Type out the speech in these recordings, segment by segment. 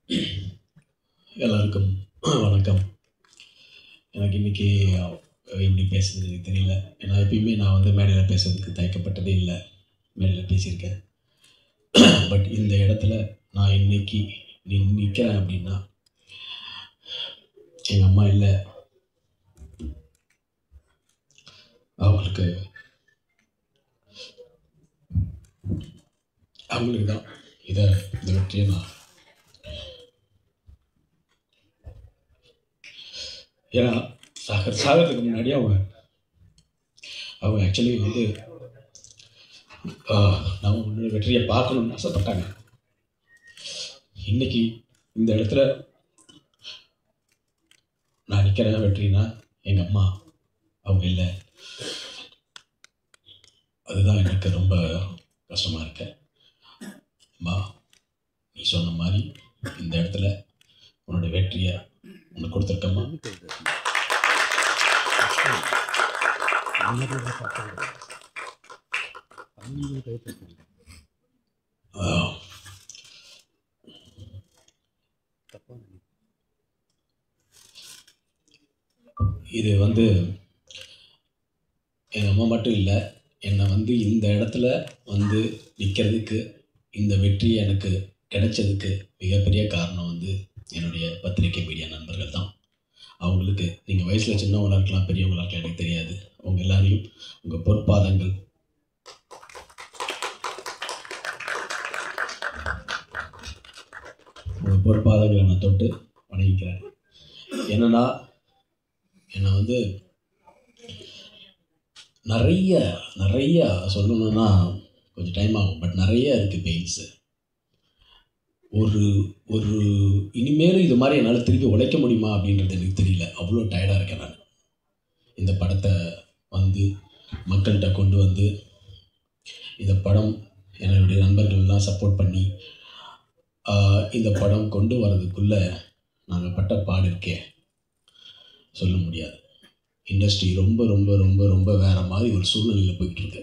எல்லாருக்கும் வணக்கம். எனக்கு இன்றைக்கி எப்படி பேசுறது எனக்கு தெரியல. ஏன்னா எப்பயுமே நான் வந்து மேடையில் பேசுறதுக்கு தயக்கப்பட்டதே இல்லை. மேடையில் பேசியிருக்கேன். பட் இந்த இடத்துல நான் இன்னைக்கு நிற்கிறேன் அப்படின்னா எங்கள் அம்மா இல்லை, அவங்களுக்கு தான் இந்த வெற்றியை நான் ஏன்னா சாகிறதுக்கு முன்னாடி அவங்க ஆக்சுவலி வந்து நான் உன்னோட வெற்றியை பார்க்கணும்னு ஆசைப்பட்டாங்க. இன்னைக்கு இந்த இடத்துல நான் நிற்கிறேன் வெற்றினா எங்கள் அம்மா அவங்க இல்லை. அதுதான் எனக்கு ரொம்ப கஷ்டமாக இருக்கு. அம்மா, நீ சொன்ன மாதிரி இந்த இடத்துல உன்னோட வெற்றியை உனக்கு கொடுத்துருக்கம்மா. இது வந்து எங்கள் அம்மா மட்டும் இல்லை, என்னை வந்து இந்த இடத்துல வந்து நிற்கிறதுக்கு, இந்த வெற்றி எனக்கு கிடைச்சதுக்கு மிகப்பெரிய காரணம் வந்து என்னுடைய பத்திரிகை மீடியா நண்பர்கள் தான். அவங்களுக்கு நீங்கள் வயசில் சின்னவங்களாக இருக்கலாம், பெரியவங்களாக இருக்கலாம், எனக்கு தெரியாது. அவங்க எல்லாரையும் உங்கள் பொற்பாதங்கள் நான் தொட்டு வணங்கிக்கிறேன். என்னன்னா என்னை வந்து நிறைய சொல்லணுன்னா கொஞ்சம் டைம் ஆகும். பட் நிறைய இருக்குது பெயின்ஸு. ஒரு இனிமேலும் இது மாதிரி என்னால் திருப்பி உழைக்க முடியுமா அப்படின்றது எனக்கு தெரியல. அவ்வளோ டயர்டாக இருக்கேன் நான். இந்த படத்தை வந்து மக்கள்கிட்ட கொண்டு வந்து இந்த படம் என்னுடைய நண்பர்கள்லாம் சப்போர்ட் பண்ணி இந்த படம் கொண்டு வர்றதுக்குள்ளே நாங்கள் பட்ட பாடு இருக்கே சொல்ல முடியாது. இண்டஸ்ட்ரி ரொம்ப ரொம்ப ரொம்ப ரொம்ப வேறு மாதிரி ஒரு சூழ்நிலையில் போயிட்டுருக்கு.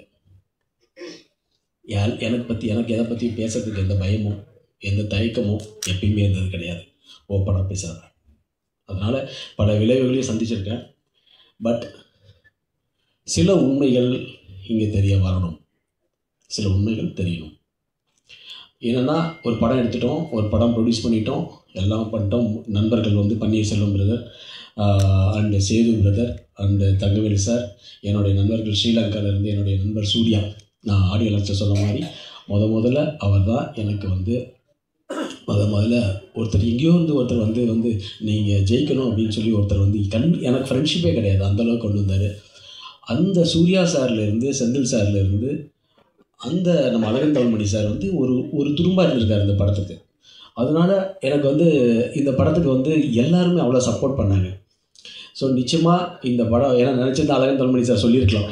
எனக்கு எதை பற்றி பேசுறதுக்கு எந்த பயமும் எந்த தயக்கமும் எப்பயுமே இருந்தது கிடையாது. ஓப்பனாக பேசுகிறேன். அதனால் பல விளைவுகளையும் சந்திச்சிருக்கேன். பட் சில உண்மைகள் இங்கே தெரிய வரணும், சில உண்மைகள் தெரியணும். என்னென்னா, ஒரு படம் எடுத்துட்டோம், ஒரு படம் ப்ரொடியூஸ் பண்ணிட்டோம், எல்லாம் பண்ணிட்டோம். நண்பர்கள் வந்து Panneerselvam brother and Sethu brother and Thangavelu sir, என்னுடைய நண்பர்கள் ஸ்ரீலங்காவிலேருந்து என்னுடைய நண்பர் சூர்யா. நான் ஆடியோ லான்ச்சில் சொன்ன மாதிரி முதல்ல அவர் தான் எனக்கு வந்து முதல்ல ஒருத்தர் எங்கேயோ ஒருத்தர் வந்து நீங்கள் ஜெயிக்கணும் அப்படின்னு சொல்லி ஒருத்தர் வந்து எனக்கு ஃப்ரெண்ட்ஷிப்பே கிடையாது, அந்தளவுக்கு கொண்டு வந்தார். அந்த சூர்யா சார்லேருந்து, செந்தில் சார்லேருந்து, அந்த நம்ம அழகன் தவழ்மணி சார் வந்து ஒரு துரும்பாக இருந்திருக்கார் இந்த படத்துக்கு. அதனால் எனக்கு வந்து இந்த படத்துக்கு வந்து எல்லாருமே அவ்வளோ சப்போர்ட் பண்ணாங்க. ஸோ நிச்சயமாக இந்த படம் ஏன்னா நினச்சிருந்தா அழகன் தவழ்மணி சார் சொல்லியிருக்கலாம்,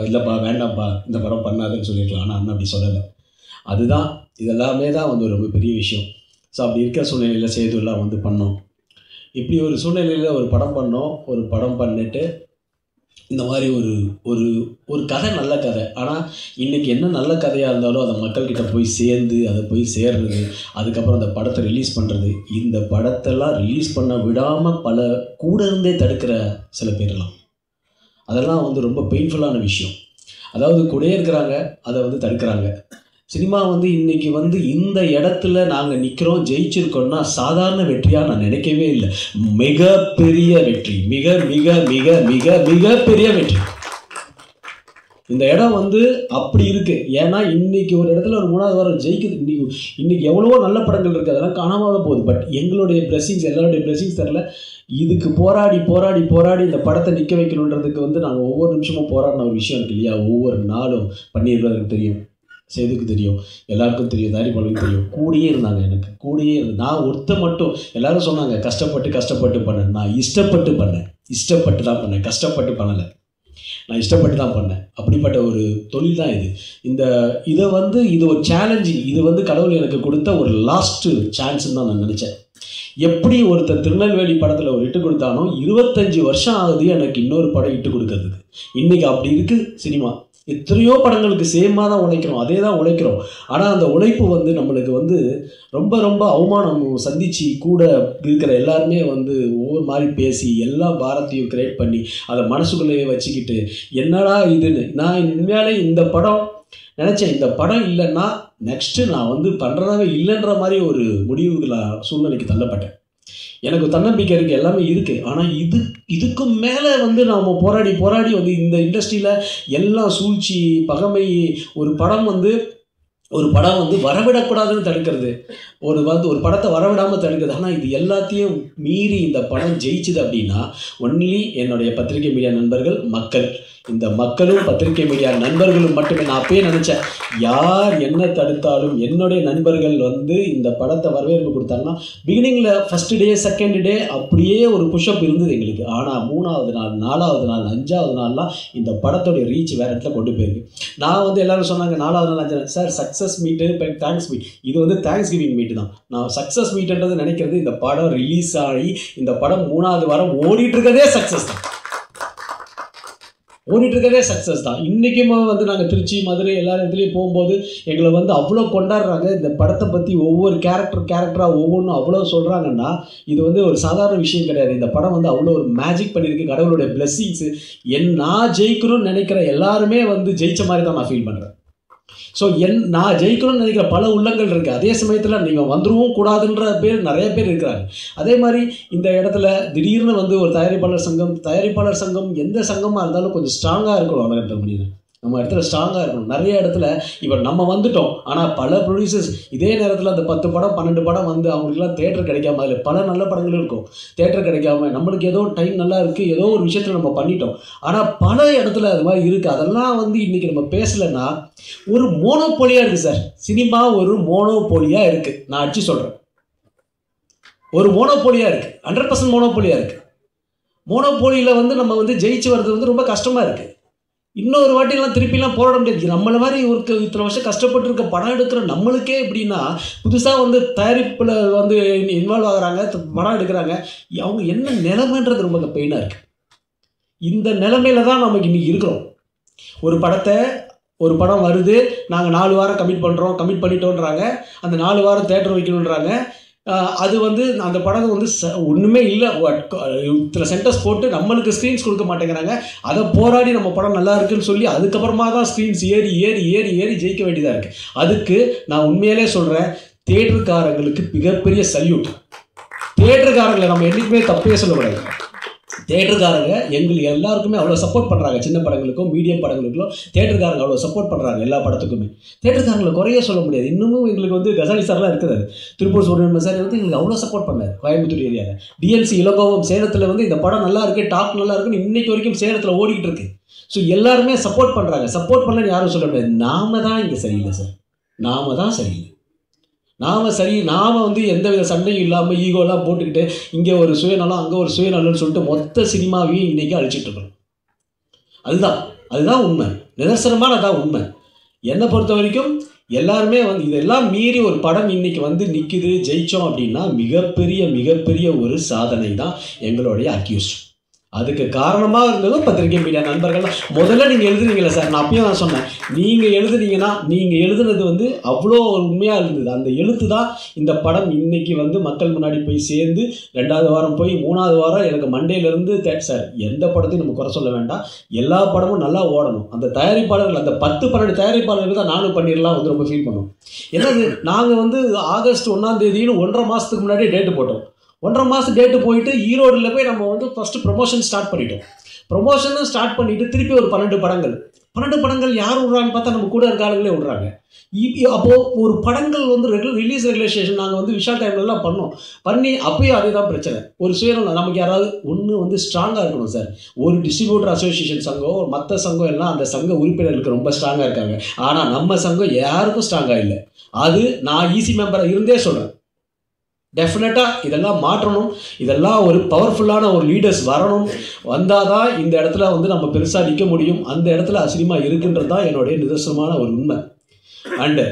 இல்லைப்பா வேண்டாம்ப்பா இந்த படம் பண்ணாதுன்னு சொல்லியிருக்கலாம். ஆனால் அண்ணன் அப்படி சொல்லலை. அதுதான் இதெல்லாமே தான் வந்து ஒரு ரொம்ப பெரிய விஷயம். ஸோ அப்படி இருக்கிற சூழ்நிலையில் சேதுலாம் வந்து பண்ணோம். இப்படி ஒரு சூழ்நிலையில் ஒரு படம் பண்ணோம். ஒரு படம் பண்ணிட்டு இந்த மாதிரி ஒரு கதை, நல்ல கதை. ஆனால் இன்றைக்கி என்ன நல்ல கதையாக இருந்தாலும் அதை மக்கள்கிட்ட போய் சேர்ந்து அதை போய் சேர்றது, அதுக்கப்புறம் அந்த படத்தை ரிலீஸ் பண்ணுறது, இந்த படத்தெல்லாம் ரிலீஸ் பண்ண விடாமல் பல கூட இருந்தே தடுக்கிற சில பேரெல்லாம், அதெல்லாம் வந்து ரொம்ப பெயின்ஃபுல்லான விஷயம். அதாவது கூடயே இருக்கிறாங்க, அதை வந்து தடுக்கிறாங்க. சினிமா வந்து இன்றைக்கி வந்து இந்த இடத்துல நாங்கள் நிற்கிறோம், ஜெயிச்சிருக்கோம்னா சாதாரண வெற்றியாக நான் நினைக்கவே இல்லை. மிகப்பெரிய வெற்றி, மிக மிக மிக மிக மிகப்பெரிய வெற்றி. இந்த இடம் வந்து அப்படி இருக்குது. ஏன்னா இன்றைக்கி ஒரு இடத்துல ஒரு 3வது வாரம் ஜெயிக்குது. இன்றைக்கி எவ்வளவோ நல்ல படங்கள் இருக்குது, அதெல்லாம் காணாம போகுது. பட் எங்களுடைய பிளெஸிங்ஸ், எல்லாருடைய பிளெஸிங்ஸ் தெரில. இதுக்கு போராடி போராடி போராடி இந்த படத்தை நிற்க வைக்கணுன்றதுக்கு வந்து நாங்கள் ஒவ்வொரு நிமிஷமும் போராடின ஒரு விஷயம் இருக்குது இல்லையா. ஒவ்வொரு நாளும் பன்னீர்வதற்கு தெரியும், சேதுக்கு தெரியும், எல்லாருக்கும் தெரியும், தாரிபாலுக்கு தெரியும். கூடயே இருந்தாங்க, எனக்கு கூடயே இருந்து. நான் ஒருத்த மட்டும் எல்லாரும் சொன்னாங்க கஷ்டப்பட்டு பண்ணேன். நான் இஷ்டப்பட்டு பண்ணேன், இஷ்டப்பட்டு தான் பண்ணேன், கஷ்டப்பட்டு பண்ணலை. நான் இஷ்டப்பட்டு தான் பண்ணேன். அப்படிப்பட்ட ஒரு தொழில் தான் இது. இது ஒரு சேலஞ்சு. இது வந்து கடவுள் எனக்கு கொடுத்த ஒரு லாஸ்ட்டு சான்ஸ்ன்னு தான் நான் நினச்சேன். எப்படி ஒருத்தர் திருநெல்வேலி படத்தில் ஒரு இட்டு கொடுத்தானோ 25 வருஷம் ஆகுது எனக்கு இன்னொரு படம் இட்டு கொடுக்கறதுக்கு. இன்றைக்கி அப்படி இருக்குது சினிமா. எத்தனையோ படங்களுக்கு சேமாக தான் உழைக்கிறோம், அதே தான் உழைக்கிறோம். ஆனால் அந்த உழைப்பு வந்து நம்மளுக்கு வந்து ரொம்ப ரொம்ப அவமானம் சந்தித்து கூட இருக்கிற எல்லாருமே வந்து ஒவ்வொரு மாதிரி பேசி எல்லா பாரத்தையும் கிரியேட் பண்ணி அதை மனசுக்குள்ளேயே வச்சுக்கிட்டு என்னடா இதுன்னு நான் உண்மையாலே இந்த படம் நினச்சேன். இந்த படம் இல்லைன்னா நெக்ஸ்ட்டு நான் வந்து பண்ணுறதாவே இல்லைன்ற மாதிரி ஒரு முடிவுகளை சூழ்நிலைக்கு தள்ளப்பட்டேன். எனக்கு தன்னம்பிக்கை இருக்குது, எல்லாமே இருக்குது. ஆனால் இதுக்கும் மேலே வந்து நாம் போராடி வந்து இந்த இண்டஸ்ட்ரியில் எல்லாம் சூழ்ச்சி பகைமை ஒரு படம் வந்து வரவிடக்கூடாதுன்னு தடுக்கிறது, ஒரு படத்தை வரவிடாமல் தடுக்கிறது. ஆனால் இது எல்லாத்தையும் மீறி இந்த படம் ஜெயிச்சுது அப்படின்னா ஒன்லி என்னுடைய பத்திரிகை மீடியா நண்பர்கள், மக்கள். இந்த மக்களும் பத்திரிகை மீடியா நண்பர்களும் மட்டுமே. நான் அப்பயே நினச்சேன், யார் என்ன தடுத்தாலும் என்னுடைய நண்பர்கள் வந்து இந்த படத்தை வரவேற்பு கொடுத்தாங்கன்னா பிகினிங்கில் ஃபஸ்ட்டு டே செகண்ட் டே அப்படியே ஒரு புஷ்அப் இருந்தது எங்களுக்கு. ஆனால் 3வது நாள் 4வது நாள் 5வது நாள்லாம் இந்த படத்தோடைய ரீச் வேறு இடத்துல கொண்டு போயிருக்கு. நான் வந்து எல்லோரும் சொன்னாங்க 4வது நாள் 5 சார் சக்ஸஸ் மீட்டு இப்போ தேங்க்ஸ் மீட், இது வந்து தேங்க்ஸ் கிவிங் மீட்டு தான். நான் சக்ஸஸ் மீட்டுன்றது நினைக்கிறது இந்த படம் ரிலீஸ் ஆகி இந்த படம் 3வது வாரம் ஓடிட்டுருக்கதே சக்ஸஸ் தான், ஓடிட்டுருக்கதே சக்ஸஸ் தான். இன்றைக்கும் வந்து நாங்கள் திருச்சி மதுரை எல்லா இடத்துலையும் போகும்போது எங்களை வந்து அவ்வளோ கொண்டாடுறாங்க. இந்த படத்தை பற்றி ஒவ்வொரு கேரக்டராக ஒவ்வொன்றும் அவ்வளோ சொல்கிறாங்கன்னா இது வந்து ஒரு சாதாரண விஷயம் கிடையாது. இந்த படம் வந்து அவ்வளோ ஒரு மேஜிக் பண்ணியிருக்கு. கடவுளுடைய பிளெஸ்ஸிங்ஸு நான் ஜெயிக்கணும்னு நினைக்கிற எல்லாருமே வந்து ஜெயித்த மாதிரி தான் நான் ஃபீல் பண்ணுறேன். ஸோ நான் ஜெயிக்கணும்னு நினைக்கிற பல உள்ளங்கள் இருக்குது. அதே சமயத்தில் நீங்கள் வந்துடவும் கூடாதுன்ற நிறைய பேர் இருக்கிறாங்க. அதே மாதிரி இந்த இடத்துல திடீர்னு வந்து ஒரு தயாரிப்பாளர் சங்கம் எந்த சங்கமாக இருந்தாலும் கொஞ்சம் ஸ்ட்ராங்காக இருக்கணும். உலகத்தில் முடியுது நம்ம இடத்துல ஸ்ட்ராங்காக இருக்கணும். நிறைய இடத்துல இப்போ நம்ம வந்துட்டோம், ஆனால் பல ப்ரொடியூசர்ஸ் இதே நேரத்தில் அந்த 10 படம் 12 படம் வந்து அவங்களுக்குலாம் தேட்டர் கிடைக்காம, அதில் பல நல்ல படங்களும் இருக்கும், தேட்டர் கிடைக்காம நம்மளுக்கு ஏதோ டைம் நல்லா இருக்குது, ஏதோ ஒரு விஷயத்தில் நம்ம பண்ணிட்டோம். ஆனால் பல இடத்துல அது மாதிரி இருக்குது. அதெல்லாம் வந்து இன்றைக்கி நம்ம பேசலைன்னா ஒரு மோனோபோலியாக இருக்குது சார். சினிமா ஒரு மோனோபோலியாக இருக்குது. நான் அடிச்சு சொல்கிறேன், ஒரு மோனோபோலியாக இருக்குது, 100% மோனோபோலியாக இருக்குது. மோனோபோலியில் வந்து நம்ம வந்து ஜெயிச்சு வர்றது வந்து ரொம்ப கஷ்டமாக இருக்குது. இன்னொரு வாட்டிலாம் திருப்பிலாம் போராட முடியாது. நம்மளை மாதிரி ஒரு இத்தனை வருஷம் கஷ்டப்பட்டுருக்க படம் எடுக்கிற நம்மளுக்கே எப்படின்னா புதுசாக வந்து தயாரிப்பில் வந்து இன்வால்வ் ஆகிறாங்க, படம் எடுக்கிறாங்க, அவங்க என்ன நிலைமைன்றது ரொம்ப பெயினாக இருக்குது. இந்த நிலைமையில தான் நமக்கு இன்றைக்கி இருக்கிறோம். ஒரு படம் வருது, நாங்கள் 4 வாரம் கமிட் பண்ணிட்டோன்றாங்க, அந்த 4 வாரம் தேட்டர் வைக்கணுன்றாங்க. அது வந்து அந்த படம் வந்து ஒன்றுமே இல்லை, இத்தனை சென்டர்ஸ் போட்டு நம்மளுக்கு ஸ்க்ரீன்ஸ் கொடுக்க மாட்டேங்கிறாங்க. அதை போராடி நம்ம படம் நல்லா இருக்குன்னு சொல்லி அதுக்கப்புறமா தான் ஸ்க்ரீன்ஸ் ஏறி ஜெயிக்க வேண்டியதாக இருக்குது. அதுக்கு நான் உண்மையிலே சொல்கிறேன், தேட்டருக்காரங்களுக்கு மிகப்பெரிய சல்யூட். தேட்டருக்காரங்களை நம்ம என்றைக்குமே தப்பே சொல்லக்கூடாது. தேட்டருக்காரங்க எங்களுக்கு எல்லாருக்குமே அவ்வளோ சப்போர்ட் பண்ணுறாங்க. சின்ன படங்களுக்கும் மீடியம் படங்களுக்கும் தேட்டருக்காரங்க அவ்வளோ சப்போர்ட் பண்ணுறாங்க. எல்லா படத்துக்குமே தேட்டருக்காரங்களை குறைய சொல்ல முடியாது. இன்னமும் எங்களுக்கு வந்து கசாலி சார்லாம் இருக்கிறாரு, திருப்பூர் சுப்ரமணியம் சார் வந்து எங்களுக்கு அவ்வளோ சப்போர்ட் பண்ணார். கோயம்புத்தூர் ஏரியாவில் டிஎன்சி இளங்கோவம் சேலத்தில் வந்து இந்த படம் நல்லா இருக்குது, டாப் நல்லா இருக்குன்னு இன்னைக்கு வரைக்கும் சேலத்தில் ஓடிக்கிட்டு இருக்கு. ஸோ எல்லாருமே சப்போர்ட் பண்ணுறாங்க. சப்போர்ட் பண்ணலன்னு யாரும் சொல்ல முடியாது. நாம தான் இங்கே சரியில்லை சார், நாம தான் சரியில்லை. நாம் வந்து எந்த வித சண்டையும் இல்லாமல் ஈகோலாம் போட்டுக்கிட்டு இங்கே ஒரு சுயநலம் அங்கே ஒரு சுயநலம்னு சொல்லிட்டு மொத்த சினிமாவையும் இன்றைக்கி அழிச்சிட்டு இருக்கணும். அதுதான் உண்மை, நிதர்சனமானதான் உண்மை. என்னை பொறுத்த வரைக்கும் எல்லாருமே வந்து இதெல்லாம் மீறி ஒரு படம் இன்றைக்கி வந்து நிற்குது, ஜெயித்தோம் அப்படின்னா மிகப்பெரிய ஒரு சாதனை தான் எங்களுடைய அக்யூஸ்ட். அதுக்கு காரணமாக இருந்ததும் பத்திரிகை மீடியா நண்பர்கள். முதல்ல நீங்கள் எழுதுனீங்களே சார், நான் அப்பயும் நான் சொன்னேன், நீங்கள் எழுதுனீங்கன்னா நீங்கள் எழுதுனது வந்து அவ்வளோ ஒரு உண்மையாக இருந்தது. அந்த எழுத்து தான் இந்த படம் இன்றைக்கி வந்து மக்கள் முன்னாடி போய் சேர்ந்து 2வது வாரம் போய் 3வது வாரம் எனக்கு மண்டேலேருந்து சார் எந்த படத்தையும் நம்ம குறை சொல்ல வேண்டாம், எல்லா படமும் நல்லா ஓடணும். அந்த தயாரிப்பாளர்கள் அந்த 10-12 தயாரிப்பாளர்கள் தான் நானும் பண்ணிடலாம் வந்து ரொம்ப ஃபீல் பண்ணுவோம். என்னது நாங்கள் வந்து ஆகஸ்ட் 1ஆம் தேதின்னு 1.5 மாதத்துக்கு முன்னாடியே டேட்டு போட்டோம். 1.5 மாதம் டேட்டு போயிட்டு ஈரோடில் போய் நம்ம வந்து ஃபஸ்ட்டு ப்ரொமோஷன் ஸ்டார்ட் பண்ணிட்டோம். ப்ரொமோஷனும் ஸ்டார்ட் பண்ணிவிட்டு திருப்பி ஒரு 12 படங்கள் யார் விட்றான்னு பார்த்தா நம்ம கூட இருக்க ஆளுங்களே விட்றாங்க. அப்போது ஒரு படங்கள் வந்து ரிலீஸ் ரெகுலேஷன் நாங்கள் வந்து விஷால் டைம்லலாம் பண்ணி அப்பயும் அதே தான் பிரச்சனை. ஒரு சுயநலம், நமக்கு யாராவது ஒன்று வந்து ஸ்ட்ராங்காக இருக்கணும் சார். ஒரு டிஸ்ட்ரிபியூட்டர் அசோசியேஷன் சங்கம் மற்ற சங்கம் எல்லாம் அந்த சங்க உறுப்பினர்களுக்கு ரொம்ப ஸ்ட்ராங்காக இருக்காங்க. ஆனால் நம்ம சங்கம் யாருக்கும் ஸ்ட்ராங்காக இல்லை. அது நான் ஈசி மெம்பராக இருந்தே சொல்கிறேன். டெஃபினட்டாக இதெல்லாம் மாற்றணும். இதெல்லாம் ஒரு பவர்ஃபுல்லான ஒரு லீடர்ஸ் வரணும். வந்தால் தான் இந்த இடத்துல வந்து நம்ம பெருசாக நிற்க முடியும். அந்த இடத்துல சினிமா இருக்குன்றது தான் என்னுடைய நிதர்சனமான ஒரு உண்மை. அண்டு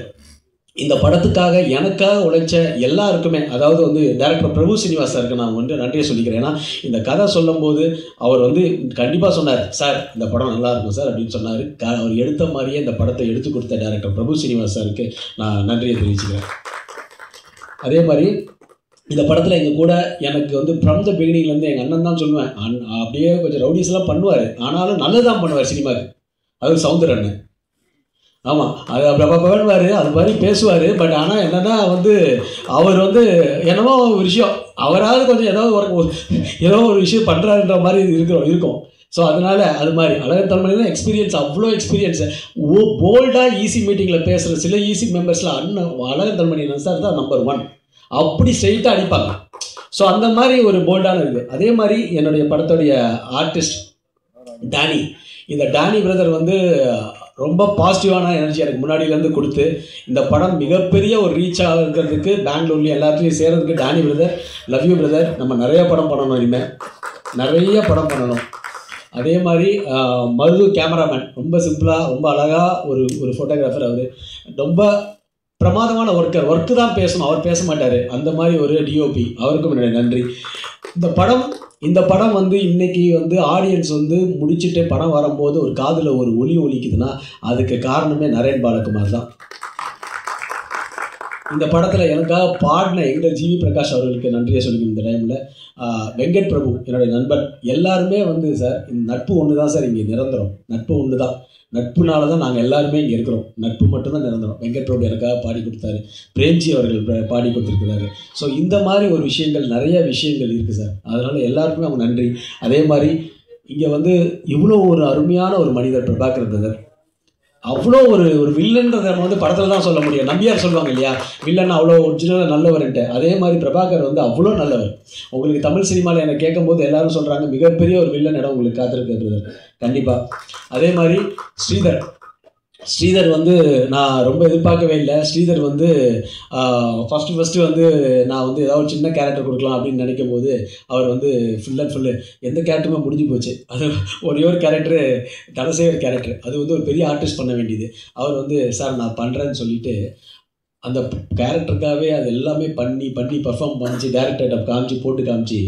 இந்த படத்துக்காக எனக்காக உழைச்ச எல்லாருக்குமே, அதாவது வந்து டைரக்டர் பிரபு ஸ்ரீனிவாஸ் சாருக்கு நான் வந்து நன்றியை சொல்லிக்கிறேன். ஏன்னா இந்த கதை சொல்லும்போது அவர் வந்து கண்டிப்பாக சொன்னார், சார் இந்த படம் நல்லா இருக்கும் சார் அப்படின்னு சொன்னார். அவர் எடுத்த மாதிரியே இந்த படத்தை எடுத்து கொடுத்த டைரக்டர் பிரபு ஸ்ரீனிவாஸ் சாருக்கு நான் நன்றியை தெரிவிச்சுக்கிறேன். அதே மாதிரி இந்த படத்தில் எங்கள் கூட எனக்கு வந்து ஃப்ரம் த பிகினிங்லேருந்து எங்கள் அண்ணன் தான் சொல்லுவேன், அப்படியே கொஞ்சம் ரவுடிஸ்லாம் பண்ணுவார், ஆனாலும் நல்லதான் பண்ணுவார் சினிமாவுக்கு. அது சவுந்தரண்ணன். ஆமாம், அது பண்ணுவார், அது மாதிரி பேசுவார். பட் ஆனால் என்னென்னா வந்து அவர் வந்து என்னமோ ஒரு விஷயம், அவராவது கொஞ்சம் ஏதோ ஒரு விஷயம் பண்ணுறாருன்ற மாதிரி இருக்கும். ஸோ அதனால் அது மாதிரி அழகர் தன்மணியில் எக்ஸ்பீரியன்ஸ், அவ்வளோ எக்ஸ்பீரியன்ஸு. போல்டாக ஈசி மீட்டிங்கில் பேசுகிற சில ஈசி மெம்பர்ஸில் அழகர் தன்மணி சார் தான் நம்பர் 1. அப்படி ஸ்ட்ரெயிட்டாக அடிப்பாங்க. ஸோ அந்த மாதிரி ஒரு போல்டான இருக்குது. அதே மாதிரி என்னுடைய படத்துடைய ஆர்டிஸ்ட் டேனி, இந்த டேனி பிரதர் வந்து ரொம்ப பாசிட்டிவான எனர்ஜி எனக்கு முன்னாடியிலேருந்து கொடுத்து இந்த படம் மிகப்பெரிய ஒரு ரீச் ஆகிறதுக்கு பெங்களூர்லேயும் எல்லாத்துலேயும் சேர்கிறதுக்கு Danny brother, love you brother. நம்ம நிறைய படம் பண்ணணும், இனிமேல் நிறைய படம் பண்ணணும். அதே மாதிரி மருது கேமராமேன், ரொம்ப சிம்பிளாக ரொம்ப அழகாக ஒரு ஃபோட்டோகிராஃபர். அவர் ரொம்ப பிரமாதமான ஒர்க்கு தான் பேசணும், அவர் பேச மாட்டார். அந்த மாதிரி ஒரு டிஓபி, அவருக்கும் என்னுடைய நன்றி. இந்த படம் வந்து இன்றைக்கி வந்து ஆடியன்ஸ் வந்து முடிச்சுட்டு படம் வரும்போது ஒரு காதில் ஒரு ஒலிக்குதுன்னா அதுக்கு காரணமே நரேன் பாலகுமார் தான். இந்த படத்தில் எனக்காக பாடின எங்கள் ஜிவி பிரகாஷ் அவர்களுக்கு நன்றியை சொல்லிக்கணும். இந்த டைமில் வெங்கட் பிரபு என்னுடைய நண்பன், எல்லாருமே வந்து சார் இந்த நட்பு ஒன்று தான் சார் இங்கே நிரந்தரம், நட்பு ஒன்று தான், நட்புனால தான் நாங்கள் எல்லாருமே இங்கே இருக்கிறோம், நட்பு மட்டும்தான் நிரந்தரம். வெங்கட் பிரபு எனக்காக பாடி கொடுத்தாரு, பிரேம்ஜி அவர்கள் பாடி கொடுத்துருக்கிறாரு. ஸோ இந்த மாதிரி ஒரு விஷயங்கள், நிறைய விஷயங்கள் இருக்குது சார். அதனால் எல்லாருக்குமே அவங்க நன்றி. அதே மாதிரி இங்கே வந்து இவ்வளோ ஒரு அருமையான ஒரு மனிதர் பிரபாகர் பிரதர், அவ்வளோ ஒரு வில்லன்றதை நம்ம வந்து படத்தில் தான் சொல்ல முடியும். நம்பியார் சொல்லுவாங்க இல்லையா, வில்லன் அவ்வளோ ஒரிஜினலாக நல்லவர்ன்ட்டு. அதே மாதிரி பிரபாகர் வந்து அவ்வளோ நல்லவர். உங்களுக்கு தமிழ் சினிமாவில் என்னை கேட்கும்போது எல்லாரும் சொல்கிறாங்க மிகப்பெரிய ஒரு வில்லன் இடம் உங்களுக்கு காத்திருக்கிறது கண்டிப்பாக. அதே மாதிரி ஸ்ரீதர் வந்து நான் ரொம்ப எதிர்பார்க்கவே இல்லை. ஸ்ரீதர் வந்து ஃபஸ்ட்டு வந்து நான் வந்து ஏதாவது சின்ன கேரக்டர் கொடுக்கலாம் அப்படின்னு நினைக்கும் போது அவர் வந்து ஃபுல் அண்ட் ஃபுல்லு எந்த கேரக்டருமே முடிஞ்சு போச்சு. அது ஒரே ஒரு கேரக்டரு, தனசேகர் கேரக்டர், அது வந்து ஒரு பெரிய ஆர்டிஸ்ட் பண்ண வேண்டியது. அவர் வந்து சார் நான் பண்ணுறேன்னு சொல்லிவிட்டு அந்த கேரக்டருக்காகவே அது எல்லாமே பண்ணி பர்ஃபார்ம் பண்ணிச்சு, டேரக்டர்கிட்ட போட்டு காமிச்சு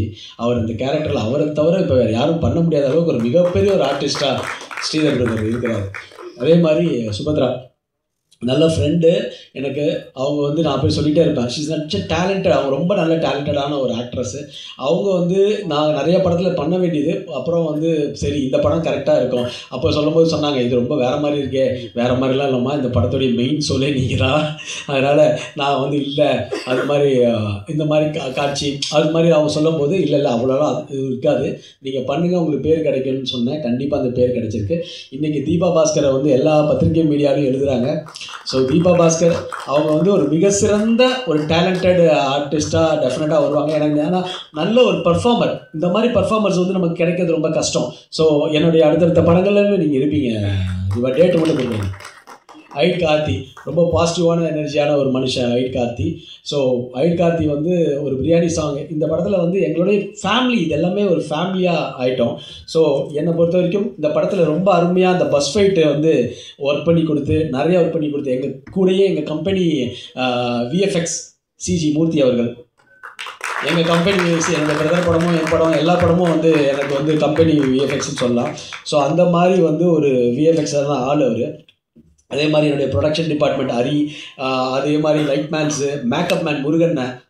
அவர் அந்த கேரக்டரில் அவரை தவிர இப்போ வேறு யாரும் பண்ண முடியாத அளவுக்கு ஒரு மிகப்பெரிய ஒரு ஆர்டிஸ்ட்டாக ஸ்ரீதர் பிரதர் இருக்கிறார். அதே மாதிரி சுபத்ரா நல்ல ஃப்ரெண்டு எனக்கு. அவங்க வந்து நான் போய் சொல்லிகிட்டே இருப்பேன், ஷீஸ் நட் டேலண்டட், அவங்க ரொம்ப நல்ல டேலண்டடான ஒரு ஆக்ட்ரஸ்ஸு. அவங்க வந்து நான் நிறைய படத்தில் பண்ண வேண்டியது, அப்புறம் வந்து சரி இந்த படம் கரெக்டாக இருக்கும். அப்போ சொல்லும்போது சொன்னாங்க இது ரொம்ப வேறு மாதிரி இருக்கே, வேறு மாதிரிலாம் இல்லைம்மா, இந்த படத்துடைய மெயின் சொல்லே நீங்கள் தான், அதனால் நான் வந்து இல்லை அது மாதிரி இந்த மாதிரி காட்சி அது மாதிரி அவங்க சொல்லும்போது இல்லை அவ்வளோலாம் அது இருக்காது, நீங்கள் பண்ணுங்கள் உங்களுக்கு பேர் கிடைக்கும்னு சொன்னேன். கண்டிப்பாக அந்த பேர் கிடைச்சிருக்கு. இன்றைக்கி தீபா பாஸ்கரை வந்து எல்லா பத்திரிகை மீடியாவிலையும் எழுதுகிறாங்க. ஸோ தீபா பாஸ்கர் அவங்க வந்து ஒரு மிக சிறந்த ஒரு டேலண்டட் ஆர்டிஸ்ட்டாக டெஃபினட்டாக வருவாங்க. எனக்கு ஏன்னா நல்ல ஒரு பர்ஃபார்மர், இந்த மாதிரி பர்ஃபார்மர்ஸ் வந்து நமக்கு கிடைக்கிறது ரொம்ப கஷ்டம். ஸோ என்னுடைய அடுத்தடுத்த படங்கள்லேயுமே நீங்கள் இருப்பீங்க. இவ டேட்டு மட்டும் கொடுங்க. ஐட் கார்த்தி ரொம்ப பாசிட்டிவான எனர்ஜியான ஒரு மனுஷன் ஐட் கார்த்தி. ஸோ ஐட் கார்த்தி வந்து ஒரு பிரியாணி சாங் இந்த படத்தில் வந்து எங்களுடைய ஃபேமிலி, இது எல்லாமே ஒரு ஃபேமிலியாக ஆகிட்டோம். ஸோ என்னை பொறுத்த வரைக்கும் இந்த படத்தில் ரொம்ப அருமையாக அந்த பஸ் ஃபைட்டு வந்து ஒர்க் பண்ணி கொடுத்து, நிறைய ஒர்க் பண்ணி கொடுத்து, எங்கள் கூடயே எங்கள் கம்பெனி விஎஃப்எக்ஸ் சிஜி மூர்த்தி அவர்கள், எங்கள் கம்பெனி என்னோடய பிரதர் படமும் என் படம் எல்லா படமும் வந்து எனக்கு வந்து கம்பெனி விஎஃப்எக்ஸ்ன்னு சொல்லலாம். ஸோ அந்த மாதிரி வந்து ஒரு விஎஃப்எக்ஸாக தான் ஆள் அவர். அதே மாதிரி என்னுடைய ப்ரொடக்ஷன் டிபார்ட்மெண்ட் ஹரி, அதே மாதிரி லைட் மேன்ஸு, மேக்கப் மேன்